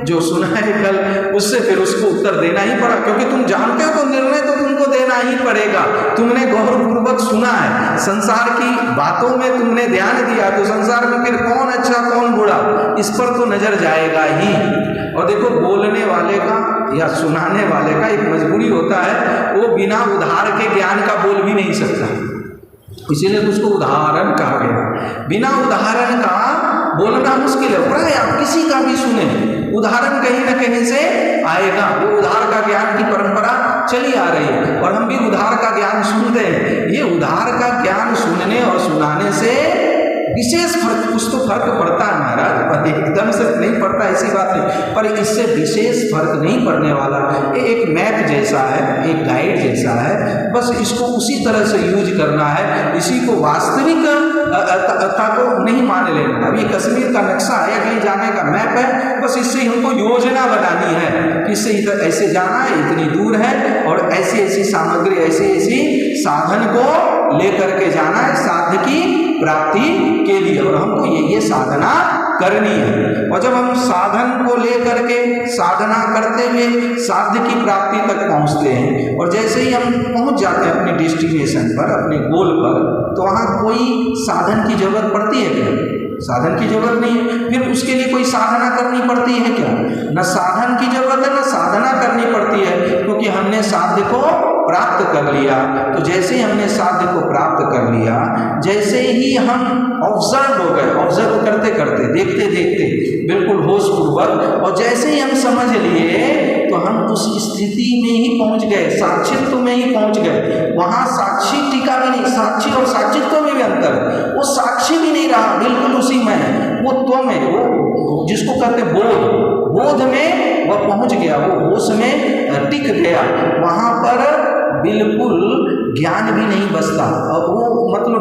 जो सुना है कल, उससे फिर उसको उत्तर देना ही पड़ा, क्योंकि तुम जानते हो तो निर्णय तो तुमको देना ही पड़ेगा। तुमने गौरपूर्वक सुना है, संसार की बातों में तुमने ध्यान दिया, तो संसार में फिर कौन अच्छा कौन बुरा, इस पर तो नजर जाएगा ही। और देखो, बोलने वाले का या सुनाने वाले का एक मजबूरी होता है, वो बिना उधार के ज्ञान का बोल भी नहीं सकता, इसीलिए उसको उदाहरण कहा गया। बिना उदाहरण का बोलना मुश्किल है। प्राय आप किसी का भी सुने, उदाहरण कहीं न कहीं से आएगा। वो उधार का ज्ञान की परंपरा चली आ रही है और हम भी उधार का ज्ञान सुनते हैं। ये उधार का ज्ञान सुनने और सुनाने से विशेष फर्क, कुछ तो फर्क पड़ता है महाराज, पर एकदम से नहीं पड़ता ऐसी बात नहीं, पर इससे विशेष फर्क नहीं पड़ने वाला। ये एक मैप जैसा है, एक गाइड जैसा है, बस इसको उसी तरह से यूज करना है, इसी को वास्तविक को नहीं मान लेना। अब ये कश्मीर का नक्शा है या कहीं जाने का मैप है, बस इससे हमको योजना बनानी है कि इससे इधर ऐसे जाना है, इतनी दूर है और ऐसी ऐसी सामग्री, ऐसी ऐसी साधन को लेकर के जाना है साध्य की प्राप्ति के लिए, और हमको ये साधना करनी है। और जब हम साधन को लेकर के साधना करते हुए साध्य की प्राप्ति तक पहुंचते हैं और जैसे ही हम पहुंच जाते हैं अपने डेस्टिनेशन पर, अपने गोल पर, तो वहाँ कोई साधन की जरूरत पड़ती है क्या? साधन की जरूरत नहीं है। फिर उसके लिए कोई साधना करनी पड़ती है क्या? न साधन की जरूरत है न साधना करनी पड़ती है, क्योंकि हमने साध्य को प्राप्त कर लिया। तो जैसे ही हमने साध्य को प्राप्त कर लिया, जैसे ही हम ऑब्जर्व हो गए, ऑब्जर्व करते करते, देखते देखते बिल्कुल होशपूर्वक, और जैसे ही हम समझ लिए तो हम उस स्थिति में ही पहुंच गए, साक्षित्व में ही पहुंच गए। वहां साक्षी टीका भी नहीं, साक्षी और साक्षित्व में भी अंतर है। वो साक्षी भी नहीं रहा, बिल्कुल उसी में है, वो त्वम है, वो जिसको कहते बोध, बोध में वह पहुंच गया, वो होश में टिक गया। वहां पर बिल्कुल ज्ञान भी नहीं बचता, और वो मतलब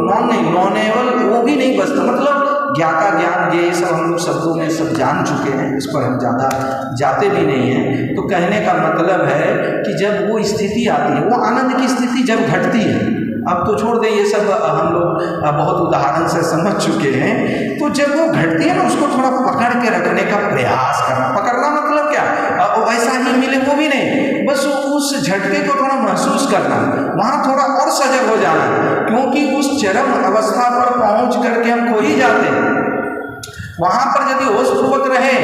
नॉनेबल वो भी नहीं बचता, मतलब ज्ञाता ज्ञान, ये सब हम लोग शब्दों में सब जान चुके हैं, इस पर हम ज़्यादा जाते भी नहीं हैं। तो कहने का मतलब है कि जब वो स्थिति आती है, वो आनंद की स्थिति जब घटती है, अब तो छोड़ दें, ये सब हम लोग बहुत उदाहरण से समझ चुके हैं। तो जब वो घटती है ना, उसको थोड़ा पकड़ के रखने का प्रयास करना। पकड़ना मतलब क्या? ऐसा ही मिले वो भी नहीं, बस उस झटके को थोड़ा महसूस करना, वहाँ थोड़ा और सजग हो जाना, क्योंकि उस चरम अवस्था पर पहुँच करके हम खो ही जाते हैं। वहाँ पर यदि होशपूर्वक रहे,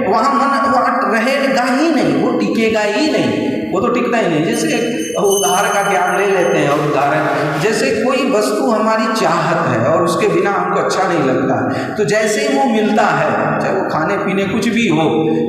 वहाँ मन वहाँ रहेगा ही नहीं, वो टिकेगा ही नहीं, वो तो टिकता ही नहीं। जैसे उदाहरण का ज्ञान ले लेते हैं, और उदाहरण जैसे कोई वस्तु हमारी चाहत है और उसके बिना हमको अच्छा नहीं लगता, तो जैसे ही वो मिलता है, चाहे वो खाने पीने कुछ भी हो,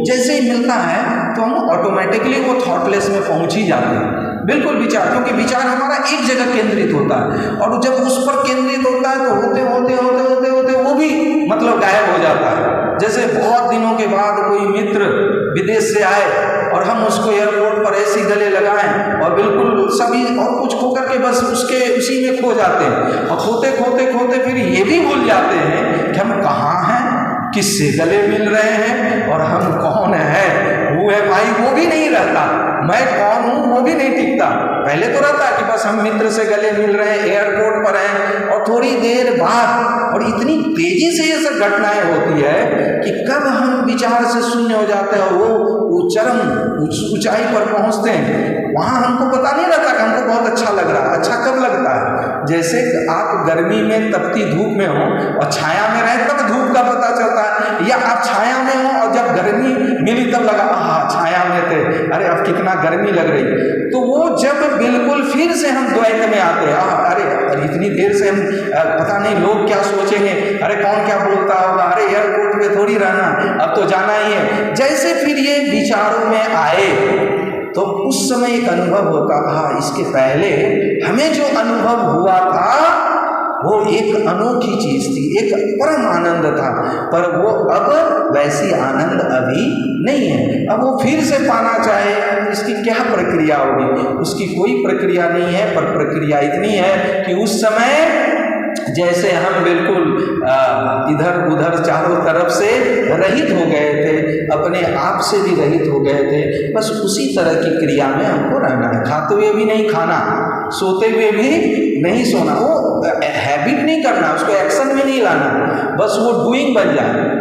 जैसे ही मिलता है तो हम ऑटोमेटिकली वो थॉटलेस में पहुँच ही जाते हैं, बिल्कुल विचार, क्योंकि विचार हमारा एक जगह केंद्रित होता है, और जब उस पर केंद्रित होता है तो होते होते होते होते होते वो भी मतलब गायब हो जाता है। जैसे बहुत दिनों के बाद कोई मित्र विदेश से आए और हम उसको एयरपोर्ट पर ऐसी गले लगाएं और बिल्कुल सभी और कुछ खो करके बस उसके उसी में खो जाते हैं, और खोते खोते खोते फिर ये भी भूल जाते हैं कि हम कहाँ हैं, किससे गले मिल रहे हैं और हम कौन है। वो है भाई, वो भी नहीं रहता, मैं कौन हूँ वो भी नहीं टिकता। पहले तो रहता कि बस हम मित्र से गले मिल रहे हैं, एयरपोर्ट पर हैं, और थोड़ी देर बाद, और इतनी तेजी से ये सब घटनाएं होती है कि कब हम विचार से शून्य हो जाते हैं और वो चरम ऊंचाई पर पहुंचते हैं, वहाँ हमको पता नहीं रहता कि हमको बहुत अच्छा लग रहा है। अच्छा कब लगता है? जैसे आप गर्मी में तपती धूप में हो और छाया में रहे तब धूप का पता चलता है, या आप छाया में हो और जब गर्मी मिली तब लगा हाँ छाया में थे, अरे अब कितना गर्मी लग रही। तो वो जब बिल्कुल फिर से हम द्वैत में आते हैं, अरे इतनी देर से हम पता नहीं लोग क्या सोचेंगे, अरे कौन क्या बोलता होगा, अरे एयरपोर्ट पे थोड़ी रहना, अब तो जाना ही है। जैसे फिर ये विचारों में आए तो उस समय एक अनुभव होता, हाँ इसके पहले हमें जो अनुभव हुआ था वो एक अनोखी चीज थी, एक परम आनंद था, पर वो अब वैसी आनंद अभी नहीं है। अब वो फिर से पाना चाहे, इसकी क्या प्रक्रिया होगी? उसकी कोई प्रक्रिया नहीं है, पर प्रक्रिया इतनी है कि उस समय जैसे हम बिल्कुल इधर उधर चारों तरफ से रहित हो गए थे, अपने आप से भी रहित हो गए थे, बस उसी तरह की क्रिया में हमको रहना है। खाते हुए भी नहीं खाना, सोते हुए भी नहीं सोना, वो हैबिट नहीं करना, उसको एक्शन में नहीं लाना, बस वो डूइंग बन जाए,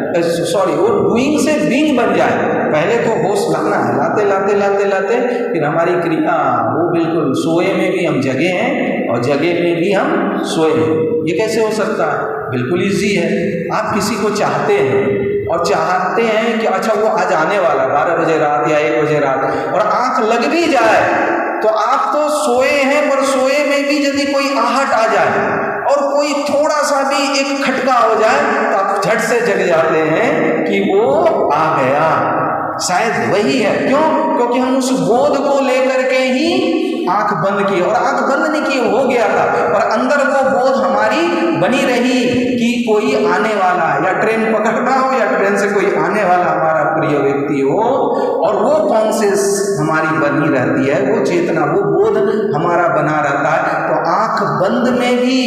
वो डूइंग से बीइंग बन जाए। पहले तो होश लाना है, लाते लाते लाते लाते फिर हमारी क्रिया वो बिल्कुल सोए में भी हम जगे हैं और जगे में भी हम सोए हैं। ये कैसे हो सकता है? बिल्कुल इजी है। आप किसी को चाहते हैं और चाहते हैं कि अच्छा वो आज आने वाला 12 बजे रात या 1 बजे रात, और आंख लग भी जाए तो आप तो सोए हैं, पर सोए में भी यदि कोई आहट आ जाए और कोई थोड़ा सा भी एक खटका हो जाए तो आप झट से जग जाते हैं कि वो आ गया, शायद वही है। क्यों? क्योंकि हम उस बोध को लेकर के ही आंख बंद की, और आंख बंद नहीं की, हो गया था, पर अंदर वो बोध हमारी बनी रही कि कोई आने वाला, या ट्रेन पकड़ना हो या ट्रेन से कोई आने वाला हमारा प्रिय व्यक्ति हो, और वो कॉन्शियस हमारी बनी रहती है, वो चेतना, वो बोध हमारा बना रहता है। तो आंख बंद में भी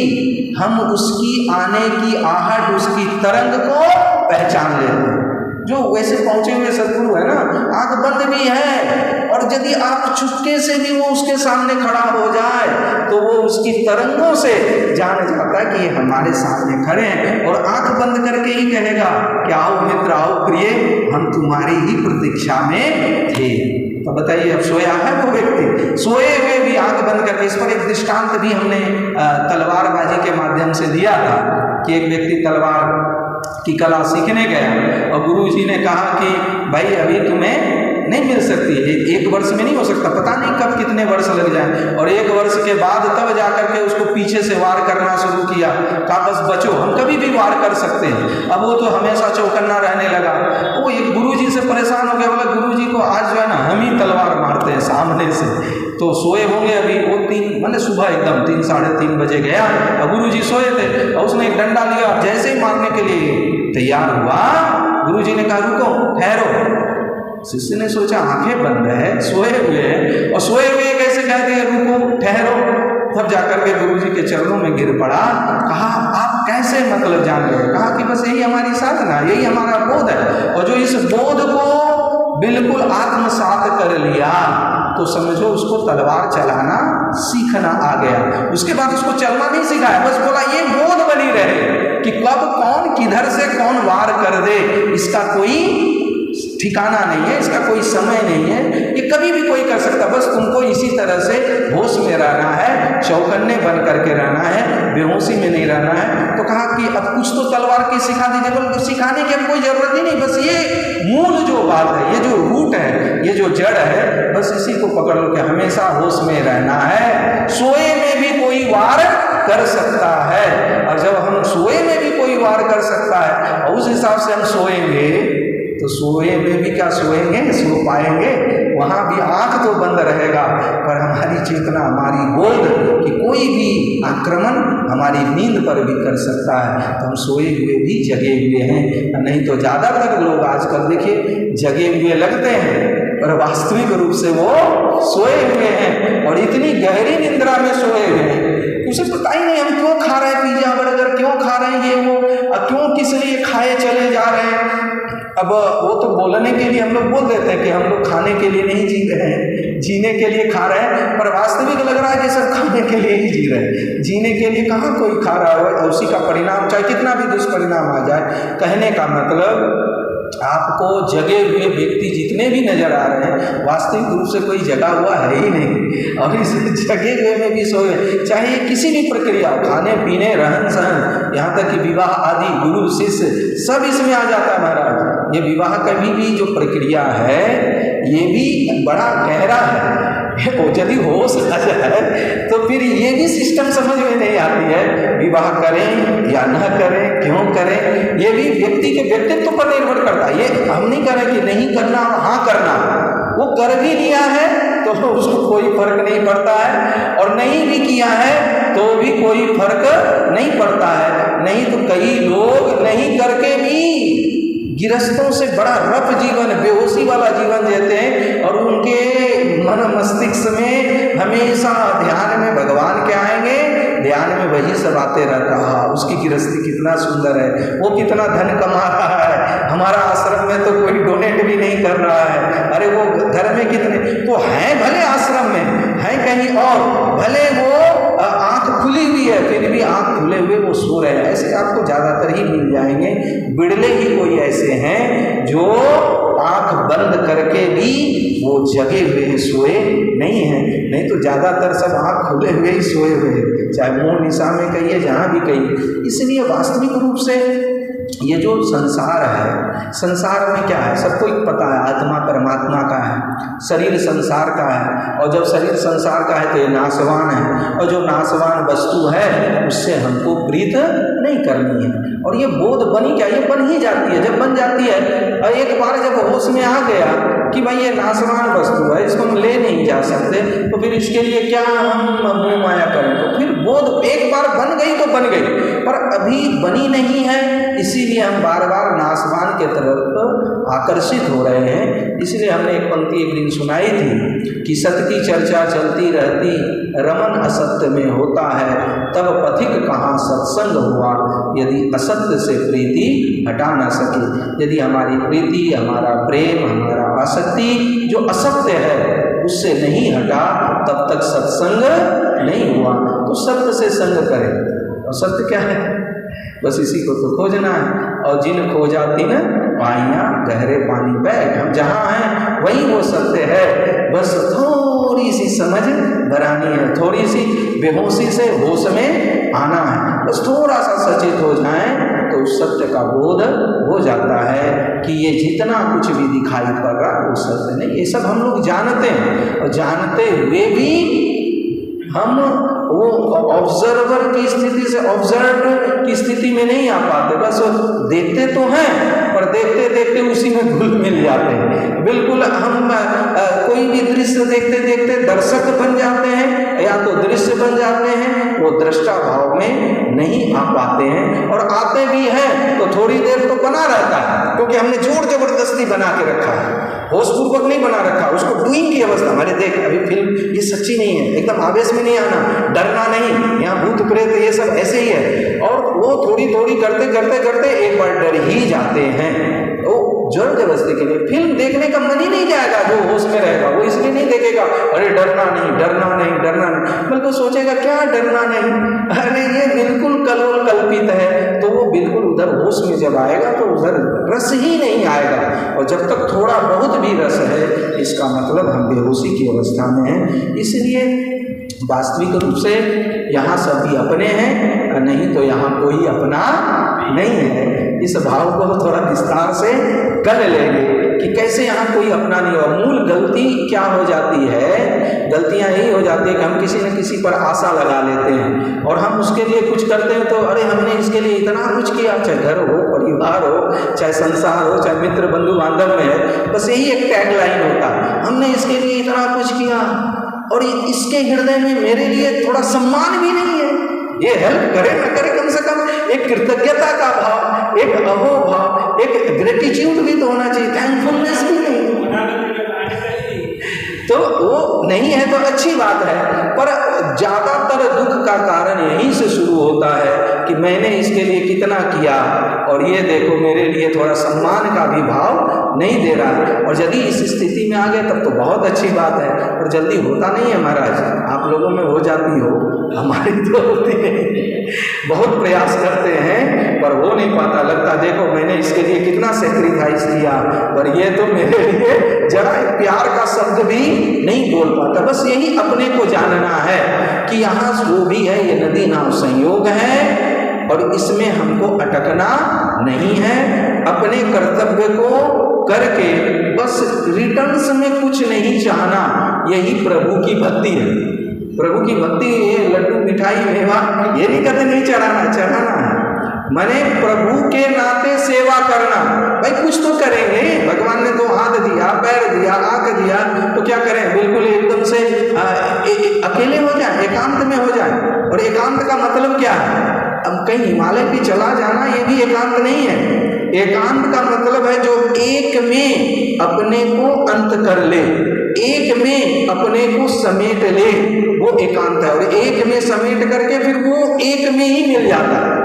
हम उसकी आने की आहट, उसकी तरंग को पहचान लेते हैं। जो वैसे पहुंचे हुए सद्गुरु है ना, आंख बंद भी है, और यदि आप चुपके से भी वो उसके सामने खड़ा हो जाए तो वो उसकी तरंगों से जान जाता है कि ये हमारे सामने खड़े हैं, और आंख बंद करके ही कहेगा कि आओ मित्र, आओ प्रिय, हम तुम्हारी ही प्रतीक्षा में थे। तो बताइए, अब सोया है वो व्यक्ति, सोए हुए भी आंख बंद करके। इस पर एक दृष्टांत भी हमने तलवारबाजी के माध्यम से दिया था कि एक व्यक्ति तलवार की कला सीखने गया और गुरुजी ने कहा कि भाई अभी तुम्हें नहीं मिल सकती, 1 वर्ष में नहीं हो सकता, पता नहीं कब कितने वर्ष लग जाए, और 1 वर्ष के बाद तब जाकर के उसको पीछे से वार करना शुरू किया। कहा बस बचो, हम कभी भी वार कर सकते हैं। अब वो तो हमेशा चौकन्ना रहने लगा। वो एक गुरुजी से परेशान हो गया, बोला गुरुजी को आज जो है ना हम ही तलवार मारते हैं सामने से। तो सोए होंगे अभी, वो 3 सुबह एकदम 3 साढ़े 3 बजे गया और गुरुजी सोए थे, और उसने एक डंडा लिया, जैसे ही मारने के लिए तैयार हुआ, गुरुजी ने कहा रुको, ठहरो। शिष्य ने सोचा आंखें बंद है, सोए हुए हैं, और सोए हुए कैसे कह दिए रुको, ठहरो। तब जाकर के गुरुजी के चरणों में गिर पड़ा। कहा आप कैसे मतलब जान गए? कहा कि बस यही हमारी साधना, यही हमारा बोध है, और जो इस बोध को बिल्कुल आत्मसात कर लिया तो समझो उसको तलवार चलाना सीखना आ गया। उसके बाद उसको चलना नहीं सिखाया, बस बोला ये बोध बनी रहे कि कब कौन किधर से कौन वार कर दे, इसका कोई ठिकाना नहीं है, इसका कोई समय नहीं है, ये कभी भी कोई कर सकता। बस तुमको इसी तरह से होश में रहना है, चौकन्ने बन करके रहना है, बेहोशी में नहीं रहना है। तो कहा कि अब कुछ तो तलवार की सिखा दीजिए। बोले सिखाने की अब कोई जरूरत ही नहीं, बस ये मूल जो बात है, ये जो रूट है, ये जो जड़ है, बस इसी को पकड़ लो कि हमेशा होश में रहना है। सोए में भी कोई वार कर सकता है, और जब हम सोए में भी कोई वार कर सकता है और उस हिसाब से हम सोएंगे, तो सोए में भी क्या सोएंगे, सो पाएंगे? वहाँ भी आंख तो बंद रहेगा, पर हमारी चेतना, हमारी बोध कि कोई भी आक्रमण हमारी नींद पर भी कर सकता है, तो हम सोए हुए भी जगे हुए हैं। नहीं तो ज़्यादातर लोग आजकल देखिए जगे हुए लगते हैं, पर वास्तविक रूप से वो सोए हुए हैं, और इतनी गहरी निद्रा में सोए हुए हैं उसे पता ही नहीं हम क्यों खा रहे हैं पिज्जा बर्गर, क्यों खा रहे हैं ये वो, क्यों किस लिए खाए चले जा रहे हैं। अब वो तो बोलने के लिए हम लोग बोल देते हैं कि हम लोग खाने के लिए नहीं जी रहे हैं, जीने के लिए खा रहे हैं, पर वास्तविक लग रहा है कि सब खाने के लिए ही जी रहे हैं। जीने के लिए कहाँ कोई खा रहा है, और उसी का परिणाम चाहे कितना भी दुष्परिणाम आ जाए। कहने का मतलब आपको जगे हुए व्यक्ति जितने भी नजर आ रहे हैं, वास्तविक रूप से कोई जगा हुआ है ही नहीं, और इस जगे हुए में भी सोए, चाहे किसी भी प्रक्रिया, खाने पीने, रहन सहन, यहाँ तक कि विवाह आदि, गुरु शिष्य सब इसमें आ जाता है महाराज। ये विवाह कभी भी जो प्रक्रिया है ये भी बड़ा गहरा है, यदि होश आ जाए तो फिर ये भी सिस्टम समझ में नहीं आती है। विवाह करें या न करें, क्यों करें, ये भी व्यक्ति के व्यक्तित्व पर निर्भर करता है। ये हम नहीं कह रहे कि नहीं करना और हाँ करना, वो कर भी लिया है तो तो उसको कोई फर्क नहीं पड़ता है, और नहीं भी किया है तो भी कोई फर्क नहीं पड़ता है। नहीं तो कई लोग नहीं करके भी गिरस्तों से बड़ा रफ जीवन, बेहोशी वाला जीवन जीते हैं, और उनके मन मस्तिष्क में हमेशा ध्यान में भगवान के आएंगे, ध्यान में वही सब आते रहता है। उसकी गृहस्थी कितना सुंदर है, वो कितना धन कमा रहा है, हमारा आश्रम में तो कोई डोनेट भी नहीं कर रहा है, अरे वो घर में कितने तो हैं, भले आश्रम में है कहीं और, भले वो आंख खुली हुई है फिर भी आंख खुले हुए वो सो रहे हैं। ऐसे आपको ज्यादातर ही मिल जाएंगे, बिड़ले ही कोई ऐसे हैं जो आंख बंद करके भी वो जगे हुए हैं, सोए नहीं हैं। नहीं तो ज्यादातर सब आंख खुले हुए ही सोए हुए हैं, चाहे मुंह निशा में कहिए, जहां भी कहिए। इसलिए वास्तविक रूप से ये जो संसार है, संसार में क्या है सबको पता है, आत्मा परमात्मा का है, शरीर संसार का है, और जब शरीर संसार का है तो ये नाशवान है, और जो नाशवान वस्तु है उससे हमको प्रीत नहीं करनी है। और ये बोध बनी क्या, ये बन ही जाती है। जब बन जाती है और एक बार जब होश में आ गया कि भाई ये नाशवान वस्तु है, इसको हम ले नहीं जा सकते, तो फिर इसके लिए क्या हम मोह माया करें। तो फिर बोध एक बार बन गई तो बन गई, पर अभी बनी नहीं है, इसीलिए हम बार बार नाशवान के तरफ आकर्षित हो रहे हैं। इसलिए हमने एक पंक्ति एक दिन सुनाई थी कि सत्य की चर्चा चलती रहती, रमन असत्य में होता है, तब पथिक कहाँ सत्संग हुआ, यदि असत्य से प्रीति हटा ना सके। यदि हमारी प्रीति, हमारा प्रेम, हमारा आसक्ति जो असत्य है उससे नहीं हटा, तब तक सत्संग नहीं हुआ। तो सत्य से संग करें, और सत्य क्या है, बस इसी को तो खोजना है। और जिन खोजा तिन पाइया गहरे पानी बैठ, हम जहाँ हैं वही वो सत्य है, बस थोड़ी सी समझ बनानी है, थोड़ी सी बेहोशी से होश में आना है, बस थोड़ा सा सचेत हो जाएं तो उस सत्य का बोध हो जाता है कि ये जितना कुछ भी दिखाई पड़ रहा है वो सत्य नहीं। ये सब हम लोग जानते हैं, और जानते हुए भी हम वो ऑब्जर्वर की स्थिति से ऑब्जर्व की स्थिति में नहीं आ पाते। बस देखते तो हैं, पर देखते देखते उसी में घुल मिल जाते हैं। बिल्कुल हम कोई भी दृश्य देखते देखते दर्शक बन जाते हैं, या तो दृश्य बन जाते हैं, वो दृष्टा भाव में नहीं आ पाते हैं। और आते भी हैं तो थोड़ी देर तो बना रहता है, क्योंकि हमने जोर जबरदस्ती बना के रखा है, होशपूर्वक नहीं बना रखा, उसको डूइंग की अवस्था। अरे देख अभी फिल्म ये सच्ची नहीं है, एकदम आवेश में नहीं आना, डरना नहीं, यहाँ भूत प्रेत ये सब ऐसे ही है। और वो थोड़ी थोड़ी करते करते करते एक बार डर ही जाते हैं, तो जोर जबरदस्ती के लिए फिल्म देखने का मन ही नहीं जाएगा। जो होश में रहेगा वो इसलिए नहीं देखेगा, अरे डरना नहीं डरना नहीं डरना नहीं, बल्कि सोचेगा क्या डरना नहीं, अरे ये बिल्कुल कलोल कल्पित है। तो वो बिल्कुल उधर होश में जब आएगा तो उधर रस ही नहीं आएगा, और जब तक थोड़ा बहुत भी रस है इसका मतलब हम बेहोशी की अवस्था में हैं। इसलिए वास्तविक रूप से यहाँ सभी अपने हैं, नहीं तो यहाँ कोई अपना नहीं है। इस भाव को थोड़ा विस्तार से कर लेंगे कि कैसे यहाँ कोई अपना नहीं। और मूल गलती क्या हो जाती है, गलतियाँ यही हो जाती है कि हम किसी न किसी पर आशा लगा लेते हैं, और हम उसके लिए कुछ करते हैं तो अरे हमने इसके लिए इतना कुछ किया, चाहे घर हो, परिवार हो, चाहे संसार हो, चाहे मित्र बंधु बांधव में है, बस यही एक टैगलाइन होता है, हमने इसके लिए इतना कुछ किया, और इसके हृदय में मेरे लिए थोड़ा सम्मान भी नहीं है। ये हेल्प करे न करे, कम से कम एक कृतज्ञता का भाव, एक अहो भाव, एक ग्रेटिट्यूड भी तो होना चाहिए, थैंकफुलनेस भी नहीं। तो वो नहीं है तो अच्छी बात है, पर ज्यादातर दुख का कारण यहीं से शुरू होता है कि मैंने इसके लिए कितना किया, और ये देखो मेरे लिए थोड़ा सम्मान का भी भाव नहीं दे रहा है। और यदि इस स्थिति में आ गए तब तो बहुत अच्छी बात है, पर जल्दी होता नहीं है महाराज। आप लोगों में हो जाती हो, हमारी तो होती है। बहुत प्रयास करते हैं पर हो नहीं पाता, लगता देखो मैंने इसके लिए कितना सेक्रीफाइस किया, पर ये तो मेरे लिए जरा प्यार का शब्द भी नहीं बोल पाता। बस यही अपने को जानना है कि यहाँ जो भी है ये नदी नाव संयोग है, और इसमें हमको अटकना नहीं है। अपने कर्तव्य को करके बस रिटर्न्स में कुछ नहीं चाहना, यही प्रभु की भक्ति है। प्रभु की भक्ति ये लड्डू मिठाई मेवा ये नहीं कहते नहीं चढ़ाना, चढ़ाना है, माने प्रभु के नाते सेवा करना। भाई कुछ तो करेंगे, भगवान ने तो हाथ दिया, पैर दिया, आंख दिया, तो क्या करें, बिल्कुल एकदम से अकेले हो जाए, एकांत में हो जाए। और एकांत का मतलब क्या है? अब कहीं हिमालय पे चला जाना ये भी एकांत नहीं है। एकांत का मतलब है जो एक में अपने को अंत कर ले, एक में अपने को समेट ले, वो एकांत है। और एक में समेट करके फिर वो एक में ही मिल जाता है,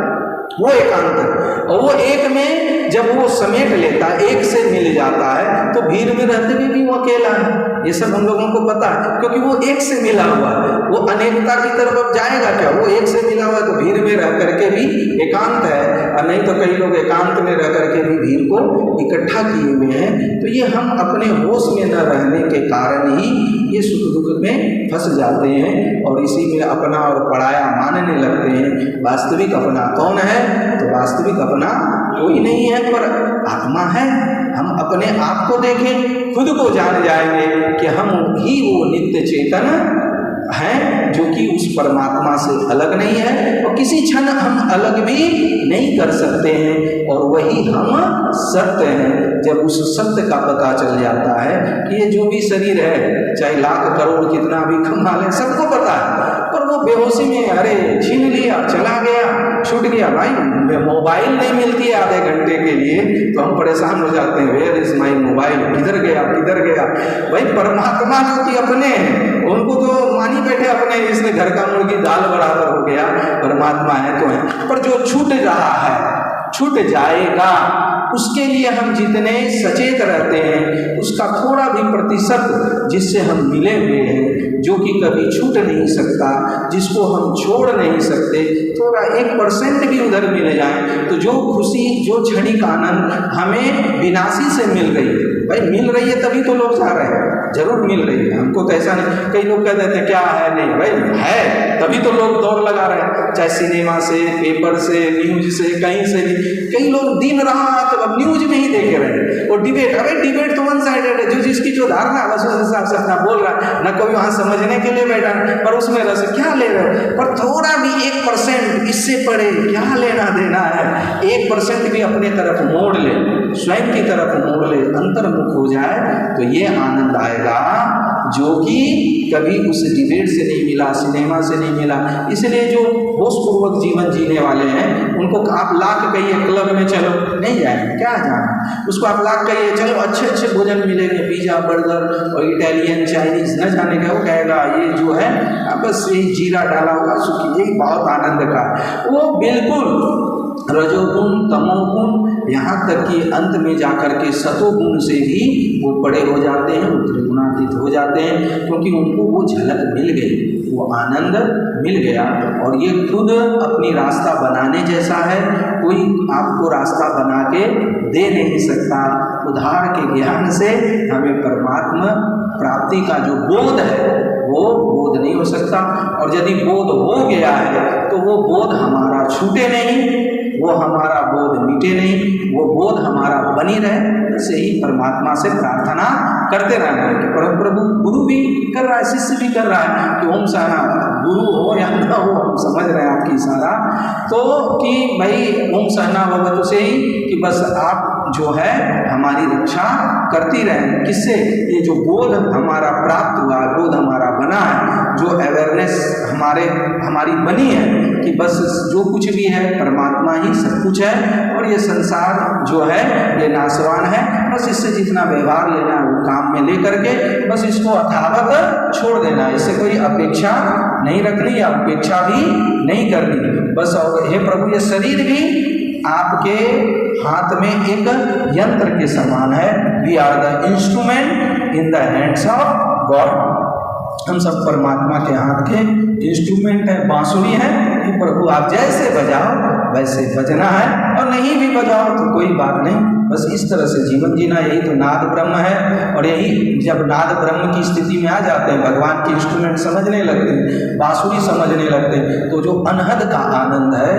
वो एकांत है। और वो एक में जब वो समेट लेता है, एक से मिल जाता है, तो भीड़ में रहते हुए भी वो अकेला है। ये सब हम लोगों को पता है, क्योंकि वो एक से मिला हुआ है। वो अनेकता की तरफ अब जाएगा क्या? वो एक से मिला हुआ है, तो भीड़ में रह करके भी एकांत है। और नहीं तो कई लोग एकांत में रह करके भी भीड़ को इकट्ठा किए हुए हैं। तो ये हम अपने होश में न रहने के कारण ही ये सुख दुख में फंस जाते हैं और इसी में अपना और पराया मानने लगते हैं। वास्तविक अपना कौन है? तो वास्तविक अपना कोई नहीं है, पर आत्मा है। हम अपने आप को देखें, खुद को जान जाएंगे कि हम ही वो नित्य चेतन हैं, जो कि उस परमात्मा से अलग नहीं है और किसी क्षण हम अलग भी नहीं कर सकते हैं। और वही हम सत्य हैं। जब उस सत्य का पता चल जाता है कि ये जो भी शरीर है, चाहे लाख करोड़ कितना भी कमा ले, सबको पता है, पर वो बेहोशी में अरे छीन लिया, चला गया, छूट गया। भाई मोबाइल नहीं मिलती है आधे घंटे के लिए तो हम परेशान हो जाते हैं, वेयर इज माई मोबाइल, किधर गया किधर गया। भाई परमात्मा जो कि अपने हैं, उनको तो मानी बैठे अपने, इसने घर का मुर्गी दाल बराबर हो गया, परमात्मा है तो है। पर जो छूट रहा है, छूट जाएगा, उसके लिए हम जितने सचेत रहते हैं, उसका थोड़ा भी प्रतिशत जिससे हम मिले हुए हैं, जो कि कभी छूट नहीं सकता, जिसको हम छोड़ नहीं सकते, थोड़ा 1% भी उधर मिल जाए, तो जो खुशी, जो क्षणिक आनंद हमें विनाशी से मिल रही है, भाई मिल रही है तभी तो लोग जा रहे हैं, जरूर मिल रही है, हमको तो ऐसा नहीं। कई लोग कह देते हैं क्या है, नहीं भाई है तभी तो लोग दौड़ लगा रहे हैं, चाहे सिनेमा से, पेपर से, न्यूज से, कहीं से भी। कई लोग दिन रात अब न्यूज में ही देखे रहे हैं। और डिबेट, अबे डिबेट तो वन साइडेड है, जो जिसकी जो धारणा है बस उस हिसाब से अपना बोल रहा है, न कोई वहां समझने के लिए बैठा, पर उसमें रस क्या ले रहे हो। पर थोड़ा भी 1% इससे पड़े क्या लेना देना है, 1% भी अपने तरफ मोड़ ले, स्वयं की तरफ मोड़ ले, अंतर्मुख हो जाए, तो ये आनंद आएगा जो कि कभी उस डिबेट से नहीं मिला, सिनेमा से नहीं मिला। इसलिए जो होशपूर्वक जीवन जीने वाले हैं, उनको आप लाख कहिए क्लब में चलो, नहीं जाएंगे, क्या जाना। उसको आप लाख कहिए चलो अच्छे अच्छे भोजन मिलेंगे, पिज्जा बर्गर और इटालियन चाइनीज, न जाने का, वो कहेगा ये जो है बस यही जीरा डाला हुआ सुखी, यही बहुत आनंद का। वो बिल्कुल रजोगुण, तमोगुण, यहाँ तक कि अंत में जाकर के सतोगुण से भी वो बड़े हो जाते हैं, त्रिगुणातीत हो जाते हैं, क्योंकि उनको वो झलक मिल गई, वो आनंद मिल गया। और ये खुद अपनी रास्ता बनाने जैसा है, कोई आपको रास्ता बना के दे नहीं सकता। उद्धार के ज्ञान से हमें परमात्मा प्राप्ति का जो बोध है वो बोध नहीं हो सकता। और यदि बोध हो गया है तो वो बोध हमारा छूटे नहीं, वो हमारा बोध मिटे नहीं, वो बोध हमारा बनी रहे। ऐसे ही परमात्मा से प्रार्थना करते रहना है कि परम प्रभु, गुरु भी कर रहा है, शिष्य भी कर रहा है कि ओम सहना, गुरु हो या न हो, हम समझ रहे हैं आपकी इशारा, तो कि भाई ओम सहना भगवतु से ही कि बस आप जो है हमारी रक्षा करती रहें। किससे? ये जो बोध हमारा प्राप्त हुआ, बोध हमारा बना है, जो अवेयरनेस हमारी बनी है कि बस जो कुछ भी है परमात्मा ही सब कुछ है, और ये संसार जो है ये नाशवान है, बस इससे जितना व्यवहार लेना है वो काम में ले करके बस इसको अथावत छोड़ देना है, इससे कोई अपेक्षा नहीं रखनी या अपेक्षा भी नहीं करनी बस। और हे प्रभु, ये शरीर भी आपके हाथ में एक यंत्र के समान है। We are the instrument in the hands of God. हम सब परमात्मा के हाथ के इंस्ट्रूमेंट है, बांसुरी है। ये प्रभु आप जैसे बजाओ वैसे बजना है, और नहीं भी बजाओ तो कोई बात नहीं, बस इस तरह से जीवन जीना। यही तो नाद ब्रह्म है। और यही जब नाद ब्रह्म की स्थिति में आ जाते हैं, भगवान के इंस्ट्रूमेंट समझने लगते हैं, बांसुरी समझने लगते हैं, तो जो अनहद का आनंद है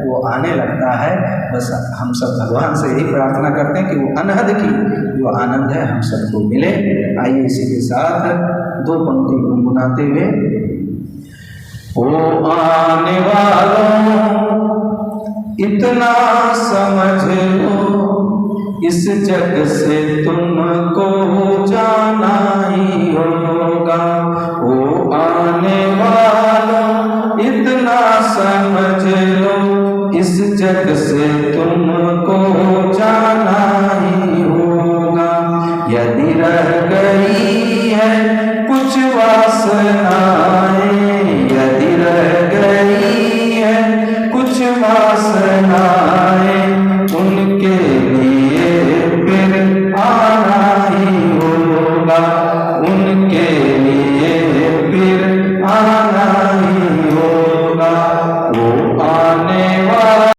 वो आने लगता है। बस हम सब भगवान से यही प्रार्थना करते हैं कि वो अनहद की जो आनंद है हम सबको मिले। आइए इसी के साथ दो पंक्ति गुनगुनाते हुए, ओ आने वालों इतना समझ लो इस जग से तुमको जाना ही होगा। ओ आने वालों इतना समझ लो इस जग से तुमको जाना ही होगा। यदि रह गई है कुछ वासनाएं, यदि रह गई है कुछ वासना